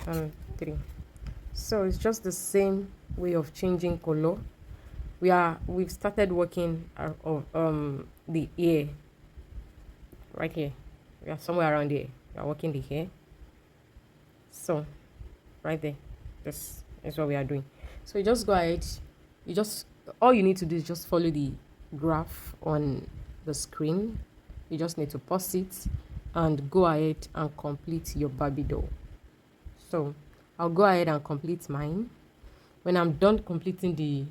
and 3. So it's just the same way of changing color. We've started working the ear right here. We are somewhere around here. We are working the hair. So right there, this is what we are doing. So you just go ahead, all you need to do is just follow the graph on the screen. You just need to pause it and go ahead and complete your Barbie doll. So I'll go ahead and complete mine. When I'm done completing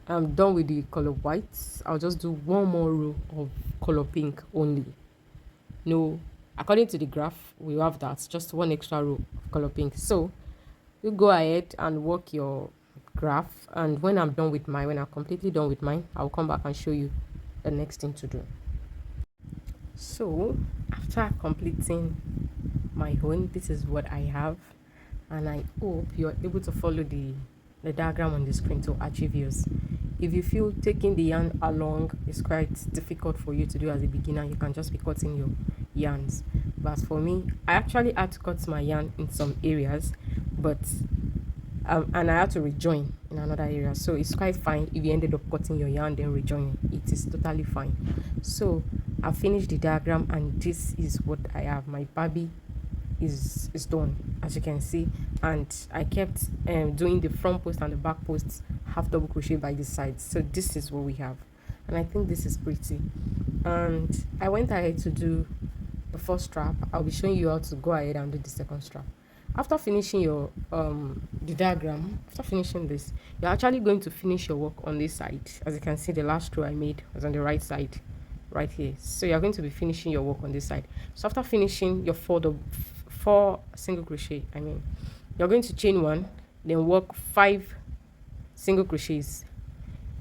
I'm done with the color white, I'll just do one more row of color pink only. No, according to the graph, we have that, just 1 extra row of color pink. So you go ahead and work your graph, and when I'm completely done with mine, I'll come back and show you the next thing to do. So after completing my own, this is what I have, and I hope you're able to follow the diagram on the screen to achieve yours. If you feel taking the yarn along is quite difficult for you to do as a beginner, you can just be cutting your yarns. But as for me, I actually had to cut my yarn in some areas, but and I had to rejoin in another area. So it's quite fine if you ended up cutting your yarn then rejoining. It is totally fine. So I finished the diagram, and this is what I have. My Barbie is done, as you can see, and I kept doing the front post and the back posts half double crochet by the sides. So this is what we have, and I think this is pretty. And I went ahead to do the first strap. I'll be showing you how to go ahead and do the second strap. After finishing your the diagram, after finishing this, you're actually going to finish your work on this side. As you can see, the last row I made was on the right side right here. So you're going to be finishing your work on this side. So after finishing your 4 single crochet, you're going to chain 1, then work 5 single crochets.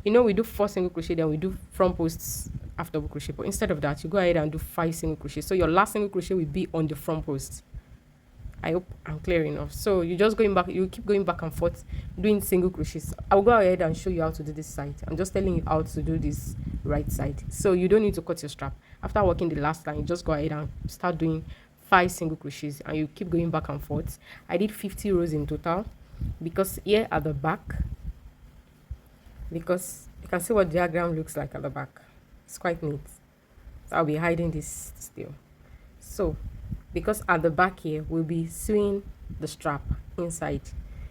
We do 4 single crochet, then we do front posts half double crochet, but instead of that, you go ahead and do 5 single crochet. So your last single crochet will be on the front post. I hope I'm clear enough. So you keep going back and forth doing single crochets. I'll go ahead and show you how to do this side. I'm just telling you how to do this right side. So you don't need to cut your strap. After working the last line, you just go ahead and start doing 5 single crochets, and you keep going back and forth. I did 50 rows in total, because here at the back, because you can see what the diagram looks like at the back. It's quite neat. So I'll be hiding this still. So because at the back here we'll be sewing the strap inside.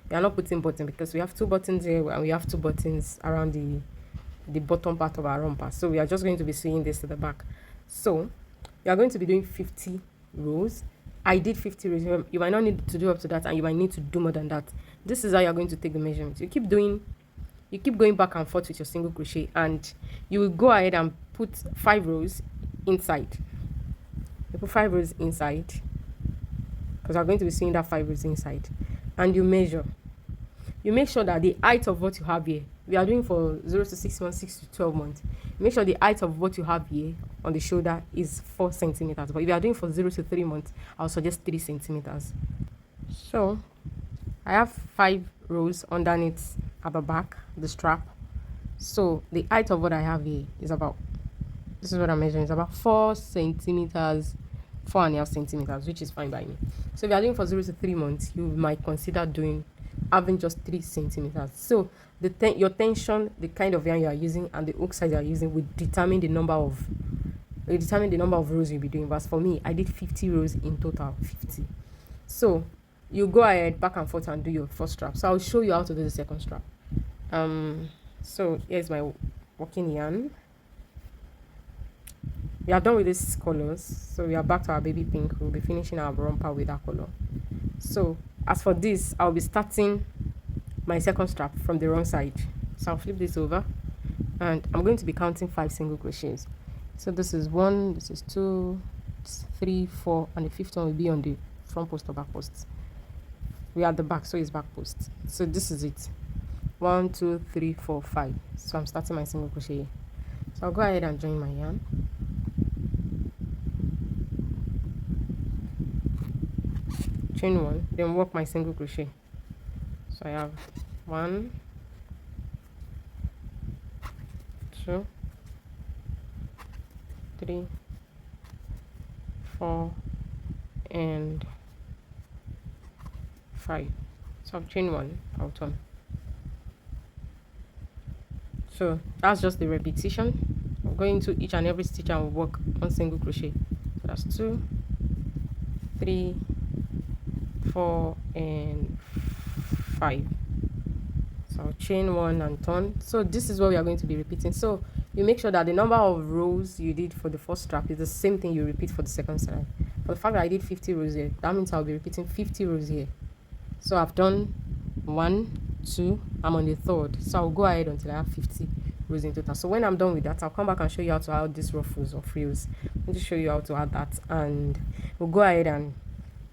We are not putting button because we have 2 buttons here and we have 2 buttons around the bottom part of our romper. So we are just going to be sewing this to the back. So we are going to be doing 50 rows. I did 50 rows. You might not need to do up to that, and you might need to do more than that. This is how you're going to take the measurements. You keep going back and forth with your single crochet, and you will go ahead and put 5 rows inside. You put 5 rows inside because I'm going to be seeing that 5 rows inside, and you measure. You make sure that the height of what you have here, we are doing for 0 to 6 months, 6 to 12 months. Make sure the height of what you have here on the shoulder is 4 centimeters. But if you are doing for 0 to 3 months, I'll suggest 3 centimeters. So I have 5 rows underneath at the back, the strap. So the height of what I have here is about, this is what I'm measuring, it's about 4 centimeters, 4.5 centimeters, which is fine by me. So if you are doing for 0 to 3 months, you might consider having just 3 centimeters. So your tension, the kind of yarn you are using, and the hook size you are using will determine the number of rows you'll be doing. But for me, I did 50 rows in total. 50. So you go ahead back and forth and do your first strap. So I'll show you how to do the second strap. So here's my working yarn. We are done with these colors, so we are back to our baby pink. We'll be finishing our romper with that color. So as for this, I'll be starting my second strap from the wrong side. So I'll flip this over, and I'm going to be counting 5 single crochets. So this is 1, this is 2, 3, 4, and the 5th one will be on the front post or back post. We are at the back, so it's back post. So this is it. 1, 2, 3, 4, 5. So I'm starting my single crochet. So I'll go ahead and join my yarn. Chain 1, then work my single crochet. So I have 1, 2, 3, 4, and 5. So I've chain 1, I'll turn. So that's just the repetition. I'm going to each and every stitch and we'll work one single crochet. So that's 2, 3, 4, and 5. So I'll chain 1 and turn. So this is what we are going to be repeating. So you make sure that the number of rows you did for the first strap is the same thing you repeat for the second strap. For the fact that I did 50 rows here, that means I'll be repeating 50 rows here. So I've done 1, 2, I'm on the 3rd. So I'll go ahead until I have 50 rows in total. So when I'm done with that, I'll come back and show you how to add these ruffles or frills. Let me show you how to add that, and we'll go ahead and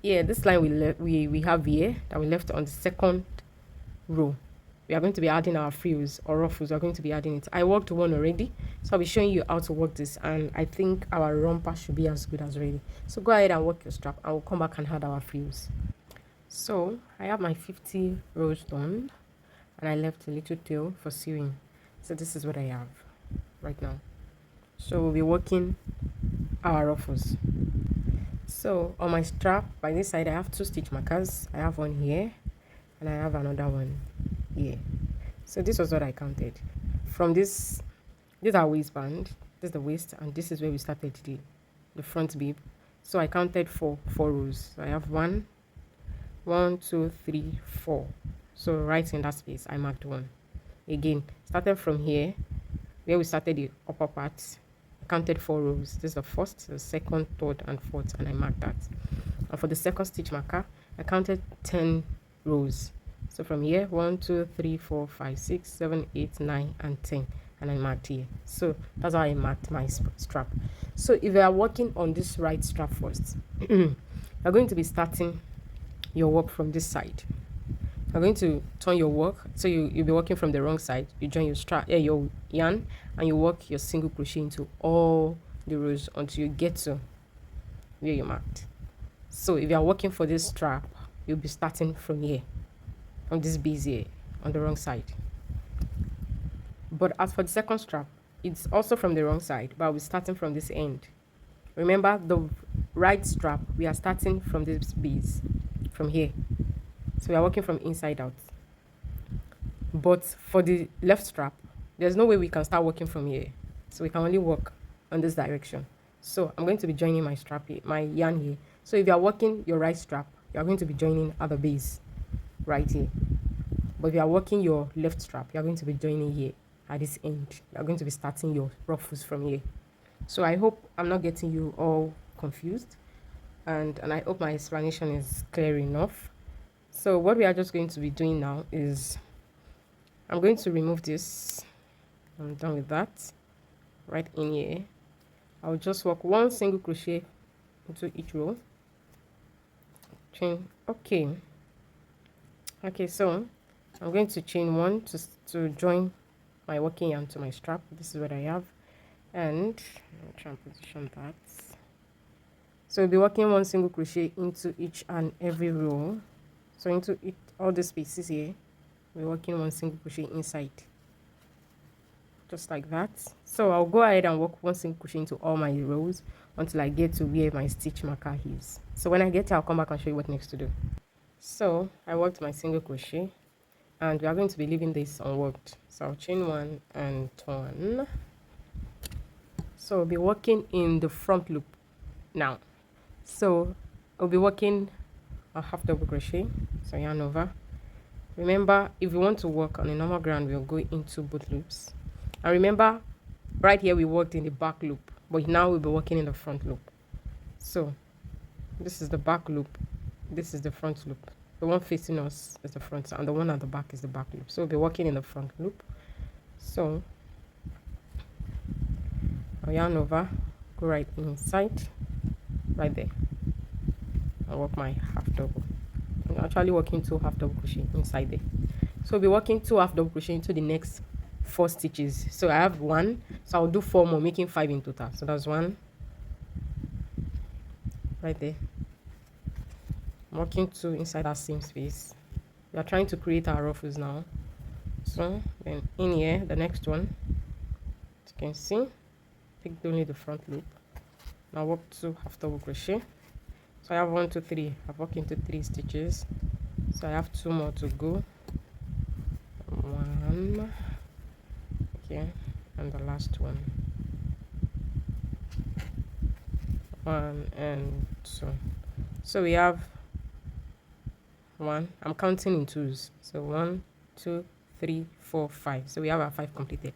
this line we have here that we left on the second row. We are going to be adding our frills or ruffles. We're going to be adding it. I worked one already, so I'll be showing you how to work this, and I think our romper should be as good as ready. So go ahead and work your strap, and we'll come back and add our frills. So I have my 50 rows done, and I left a little tail for sewing. So this is what I have right now. So we'll be working our ruffles. So on my strap by this side, I have 2 stitch markers. I have one here, and I have another one here. So this was what I counted. From this is our waistband, this is the waist, and this is where we started the front bib. So I counted 4 rows. So I have 1, 2, 3, 4. So right in that space I marked 1. Again, started from here where we started the upper part. I counted 4 rows. This is the first, the second, third, and fourth, and I marked that. And for the second stitch marker, I counted 10 rows. So from here, 1, 2, 3, 4, 5, 6, 7, 8, 9, and 10, and I marked here. So that's how I marked my strap. So if you are working on this right strap first, you're going to be starting your work from this side. You're going to turn your work, so you'll be working from the wrong side. You join your strap, your yarn, and you work your single crochet into all the rows until you get to where you marked. So if you are working for this strap, you'll be starting from here, from this base here on the wrong side. But as for the second strap, it's also from the wrong side, but we're starting from this end. Remember, the right strap, we are starting from this base, from here. So we are working from inside out. But for the left strap, there's no way we can start working from here. So we can only work on this direction. So I'm going to be joining my strap here, my yarn here. So if you are working your right strap, you are going to be joining at the base right here. But if you are working your left strap, you are going to be joining here at this end. You're going to be starting your ruffles from here. So I hope I'm not getting you all confused, and I hope my explanation is clear enough. So what we are just going to be doing now is I'm going to remove this. I'm done with that. Right in here, I'll just work one single crochet into each row, chain. Okay, so I'm going to chain one to join my working yarn to my strap. This is what I have, and I'll try and position that. So we'll be working one single crochet into each and every row. So into all the spaces here, we're working one single crochet inside, just like that. So I'll go ahead and work one single crochet into all my rows until I get to where my stitch marker is. So when I get here, I'll come back and show you what next to do. So I worked my single crochet, and we are going to be leaving this unworked. So I'll chain one and turn. So I'll be working in the front loop now. So I'll be working a half double crochet, so yarn over. Remember, if you want to work on a normal ground, we'll go into both loops. And remember, right here we worked in the back loop, but now we'll be working in the front loop. So this is the back loop, this is the front loop. The one facing us is the front, and the one at the back is the back loop. So we'll be working in the front loop. So I'll yarn over, go right inside, right there, and work my half double. I'm actually working 2 half double crochet inside there. So I'll be working 2 half double crochet into the next 4 stitches. So I have 1, so I'll do 4 more, making 5 in total. So that's 1 right there. I'm working 2 inside that same space. We are trying to create our ruffles now. So then in here, the next one, as you can see, picked only the front loop. Now work 2 half double crochet. So I have 1 2 3. I've worked into 3 stitches, so I have 2 more to go. 1, okay, and the last one, 1 and 2. So we have 1. I'm counting in 2s, so 1 2 3 4 5. So we have our 5 completed.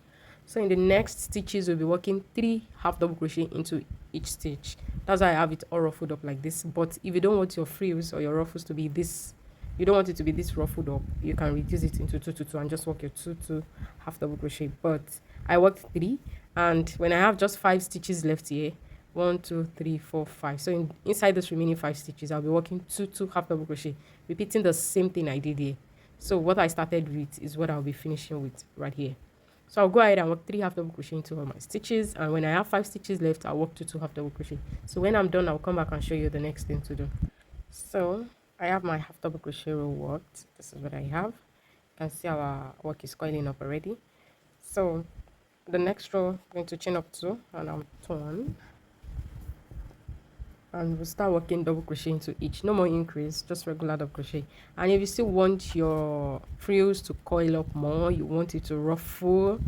So in the next stitches, we'll be working 3 half double crochet into each stitch. That's why I have it all ruffled up like this. But if you don't want your frills or your ruffles to be this, you don't want it to be this ruffled up, you can reduce it into 2 2 2 and just work your 2 2 half double crochet. But I worked 3, and when I have just 5 stitches left here, 1 2 3 4 5. So inside this remaining 5 stitches, I'll be working 2 2 half double crochet, repeating the same thing I did here. So what I started with is what I'll be finishing with right here. So I'll go ahead and work 3 half double crochet into all my stitches, and when I have 5 stitches left, I'll work 2 2 half double crochet. So when I'm done, I'll come back and show you the next thing to do. So I have my half double crochet row worked. This is what I have. You can see our work is coiling up already. So the next row, I'm going to chain up 2, and I'll turn, and we'll start working double crochet into each. No more increase, just regular double crochet. And if you still want your frills to coil up more, you want it to ruffle,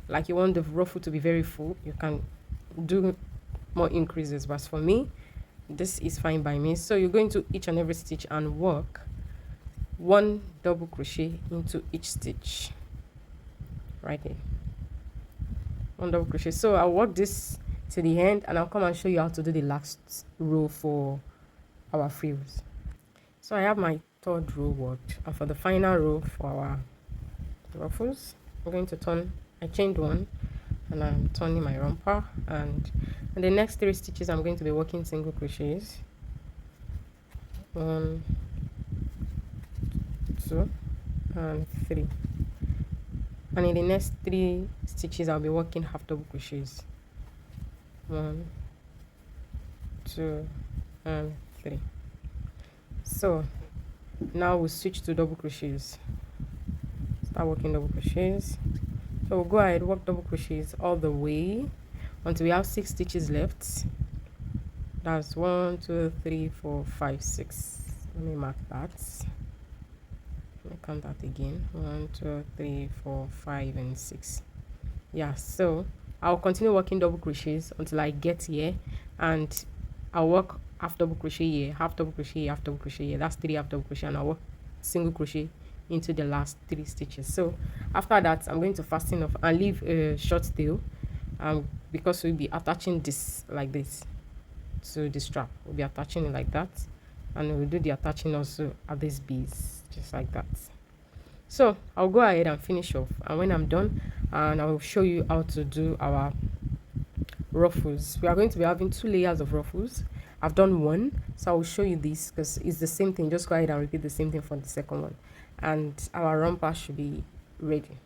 like you want the ruffle to be very full, you can do more increases. But for me, this is fine by me. So you're going to each and every stitch and work 1 double crochet into each stitch right there. 1 double crochet. So I'll work this to the end, and I'll come and show you how to do the last row for our frills. So I have my 3rd row worked, and for the final row for our ruffles, I'm going to turn. I chained 1, and I'm turning my romper, and in the next 3 stitches I'm going to be working single crochets. 1 2 and 3, and in the next 3 stitches I'll be working half double crochets. 1 2 and 3. So now we'll switch to double crochets. Start working double crochets. So we'll go ahead, work double crochets all the way until we have 6 stitches left. That's 1 2 3 4 5 6. Let me mark that. Let me count that again. 1 2 3 4 5 and 6. Yeah, so I'll continue working double crochets until I get here, and I'll work half double crochet here, half double crochet here, half double crochet here. That's 3 half double crochet, and I'll work single crochet into the last 3 stitches. So after that, I'm going to fasten off and leave a short tail, because we'll be attaching this like this to the strap. We'll be attaching it like that, and we'll do the attaching also at this base, just like that. So I'll go ahead and finish off, and when I'm done, and I will show you how to do our ruffles. We are going to be having 2 layers of ruffles. I've done one, so I will show you this because it's the same thing. Just go ahead and repeat the same thing for the second one, and our romper should be ready.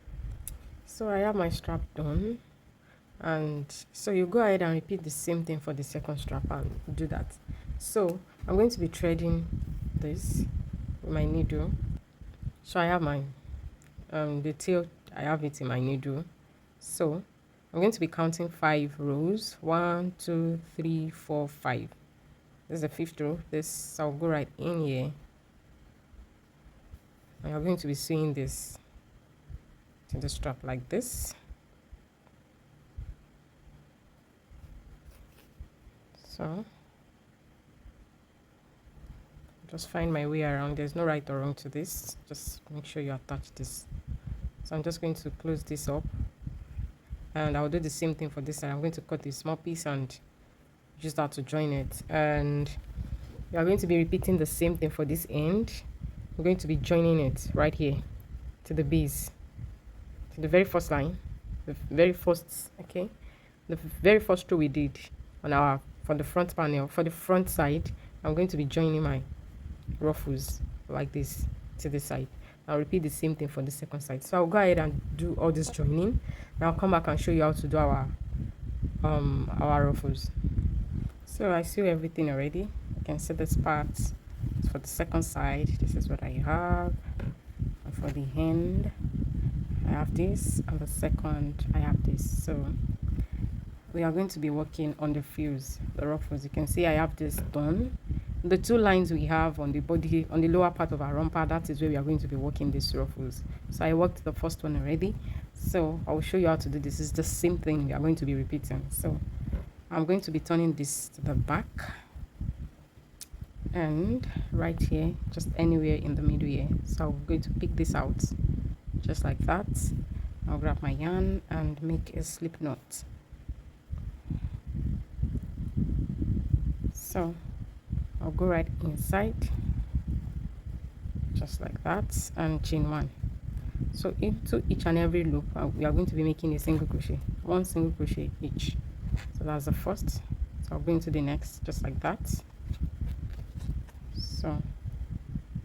So I have my strap done, and so you go ahead and repeat the same thing for the second strap and do that. So I'm going to be threading this with my needle. So I have my the tail, I have it in my needle. So I'm going to be counting 5 rows. 1, 2, 3, 4, 5. This is the 5th row. This, I'll go right in here, and you're going to be sewing this to the strap like this. So just find my way around. There's no right or wrong to this. Just make sure you attach this. So I'm just going to close this up, and I'll do the same thing for this side. I'm going to cut a small piece and use that to join it, and you are going to be repeating the same thing for this end. We're going to be joining it right here to the base, to the very first line, the very first, okay, the very first row we did on our, for the front panel. For the front side, I'm going to be joining my ruffles like this to the side. I'll repeat the same thing for the second side. So I'll go ahead and do all this joining, and I'll come back and show you how to do our ruffles. So I sew everything already. You can see this part for the second side. This is what I have. And for the hand, I have this, and the second I have this. So we are going to be working on the frills, the ruffles. You can see I have this done. The 2 lines we have on the body, on the lower part of our romper, that is where we are going to be working these ruffles. So I worked the first one already, so I will show you how to do this. It's the same thing we are going to be repeating. So I'm going to be turning this to the back, and right here, just anywhere in the middle here. So I'm going to pick this out just like that. I'll grab my yarn and make a slip knot. So I'll go right inside just like that and chain 1. So into each and every loop, we are going to be making a single crochet, 1 single crochet each. So that's the first. So I'll go into the next just like that.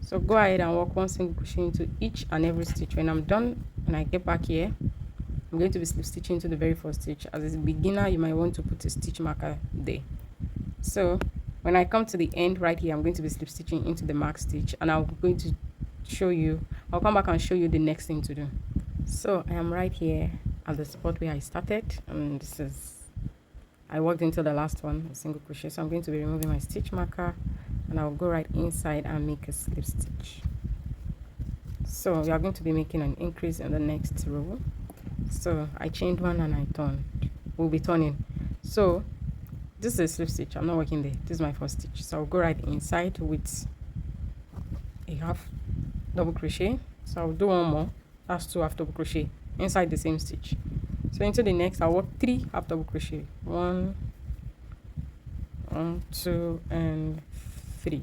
So go ahead and work 1 single crochet into each and every stitch. When I'm done, when I get back here, I'm going to be slip stitching into the very first stitch. As a beginner, you might want to put a stitch marker there. So when I come to the end right here, I'm going to be slip stitching into the mark stitch, and I'm going to show you, I'll come back and show you the next thing to do. So I am right here at the spot where I started, and this is, I worked into the last one, a single crochet. So I'm going to be removing my stitch marker, and I'll go right inside and make a slip stitch. So we are going to be making an increase in the next row. So I chained 1 and I turned. We'll be turning. So this is a slip stitch. I'm not working there. This is my first stitch. So I'll go right inside with a half double crochet. So I'll do 1 more. That's 2 half double crochet inside the same stitch. So into the next, I'll work 3 half double crochet. 1, 2, and 3.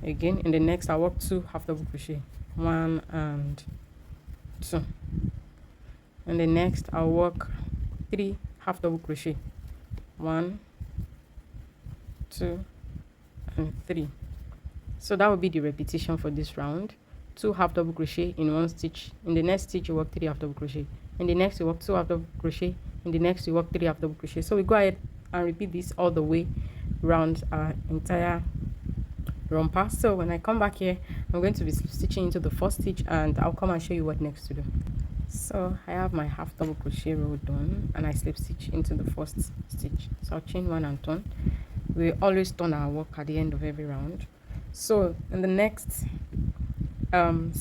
Again, in the next, I'll work 2 half double crochet. 1 and 2. And the next, I'll work 3 half double crochet. 1, 2, and 3. So that will be the repetition for this round. 2 half double crochet in 1 stitch. In the next stitch, you work 3 half double crochet. In the next, you work 2 half double crochet. In the next, you work 3 half double crochet. So we go ahead and repeat this all the way around our entire romper. So when I come back here, I'm going to be stitching into the first stitch, and I'll come and show you what next to do. So I have my half double crochet row done, and I slip stitch into the first stitch. So I'll chain 1 and turn. We always turn our work at the end of every round. So in the next 7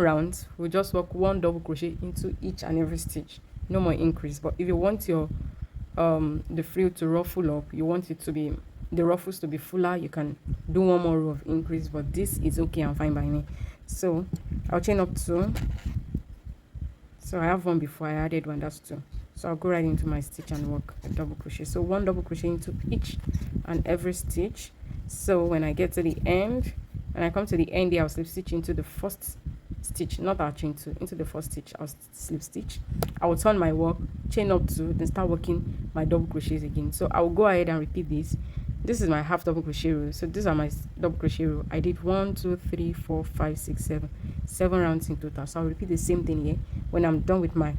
rounds, we just work 1 double crochet into each and every stitch. No more increase. But if you want your the frill to ruffle up, you want it to be the ruffles to be fuller, you can do one more row of increase, but this is okay and fine by me. So I'll chain up 2. So I have one before, I added one, that's 2. So I'll go right into my stitch and work a double crochet. So 1 double crochet into each and every stitch. So when I get to the end, when I come to the end here, I'll slip stitch into the first stitch, not our chain 2, into the first stitch. I'll slip stitch, I will turn my work, chain up 2, then start working my double crochets again. So I will go ahead and repeat this. This is my half double crochet row. So these are my double crochet row. I did 1 2 3 4 5 6 7 rounds in total. So I'll repeat the same thing here. When I'm done with my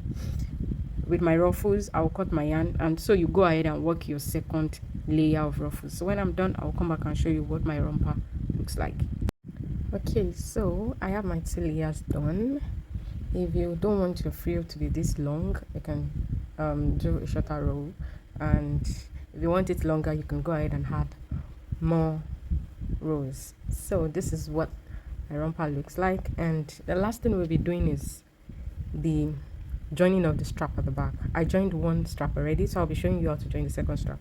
ruffles, I'll cut my yarn, and so you go ahead and work your second layer of ruffles. So when I'm done, I'll come back and show you what my romper looks like. Okay, so I have my 2 layers done. If you don't want your frill to be this long, you can do a shorter row, and if you want it longer, you can go ahead and add more rows. So this is what my romper looks like, and the last thing we'll be doing is the joining of the strap at the back. I joined one strap already, so I'll be showing you how to join the second strap.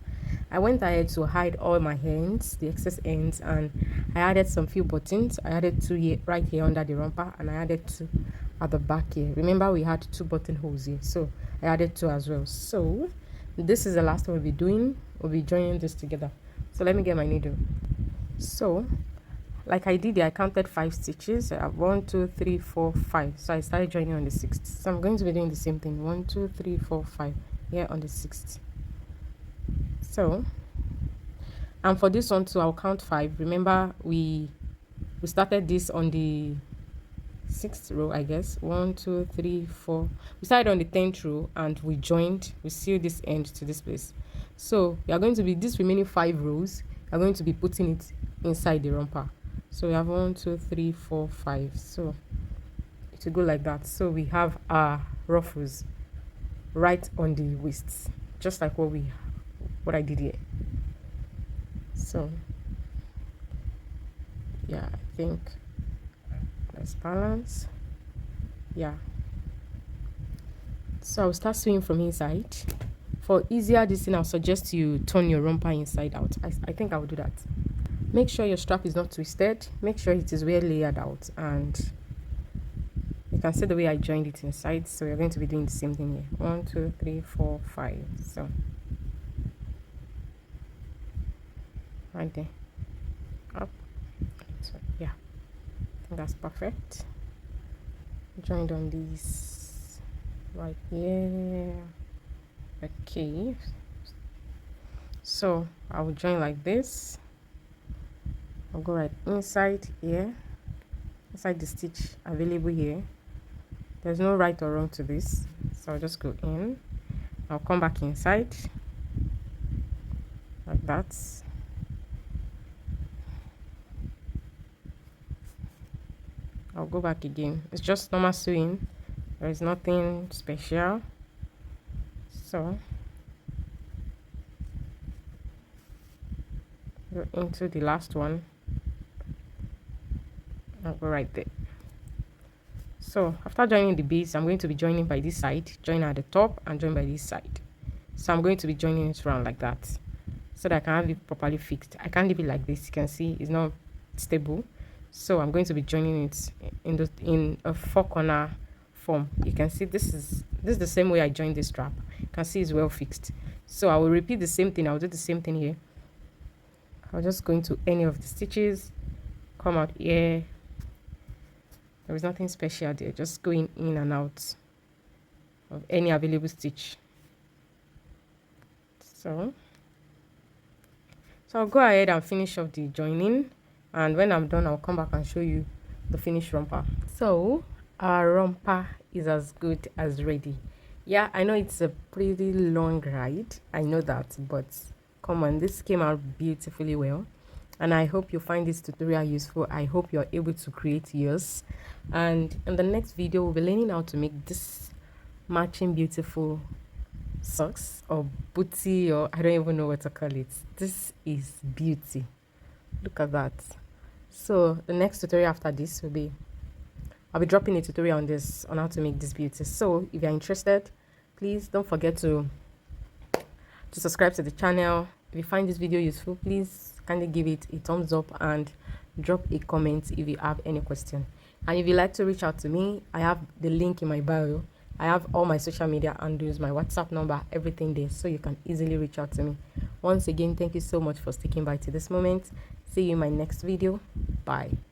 I went ahead to hide all my ends, the excess ends, and I added some few buttons. I added 2 here, right here under the romper, and I added 2 at the back here. Remember, we had 2 button holes here, so I added 2 as well. So this is the last one we'll be doing. We'll be joining this together. So let me get my needle. So like I did, I counted 5 stitches. I have 1 2 3 4 5. So I started joining on the 6th. So I'm going to be doing the same thing. 1 2 3 4 5 here on the 6th. So, and for this one too, I'll count 5. Remember, we started this on the 6th row, I guess. 1 2 3 4. We started on the 10th row and we joined. We sealed this end to this place. So we are going to be, this remaining 5 rows, we are going to be putting it inside the romper. So we have 1 2 3 4 5. So it will go like that. So we have our ruffles right on the waist, just like what I did here. So yeah, I think let's balance. Yeah, so I'll start sewing from inside. For easier this thing, I'll suggest you turn your romper inside out. I think I will do that. Make sure your strap is not twisted. Make sure it is well layered out, and you can see the way I joined it inside. So we're going to be doing the same thing here. 1 2 3 4 5. So right there, up. So yeah, I think that's perfect. Joined on these right here. Okay, so I will join like this. I'll go right inside here, inside the stitch available here. There's no right or wrong to this, so I'll just go in. I'll come back inside like that. I'll go back again. It's just normal sewing. There is nothing special. So go into the last one. I'll go right there. So after joining the base, I'm going to be joining by this side, join at the top, and join by this side. So I'm going to be joining it around like that, so that I can have it properly fixed. I can't leave it like this. You can see it's not stable. So I'm going to be joining it in a 4-corner form. You can see this is the same way I joined this strap. You can see it's well fixed. So I will repeat the same thing. I'll do the same thing here. I'll just go into any of the stitches, come out here. There is nothing special there, just going in and out of any available stitch. So I'll go ahead and finish off the joining, and when I'm done, I'll come back and show you the finished romper. So our romper is as good as ready. Yeah, I know it's a pretty long ride, I know that, but come on, this came out beautifully well, and I hope you find this tutorial useful. I hope you're able to create yours, and in the next video we'll be learning how to make this matching beautiful socks or booty, or I don't even know what to call it. This is beauty. Look at that. So the next tutorial after this will be, I'll be dropping a tutorial on this, on how to make this beauty. So if you're interested, please don't forget to subscribe to the channel, If you find this video useful, please kindly give it a thumbs up and drop a comment if you have any question. And if you'd like to reach out to me, I have the link in my bio. I have all my social media handles, my WhatsApp number, everything there, so you can easily reach out to me. Once again, thank you so much for sticking by to this moment. See you in my next video. Bye.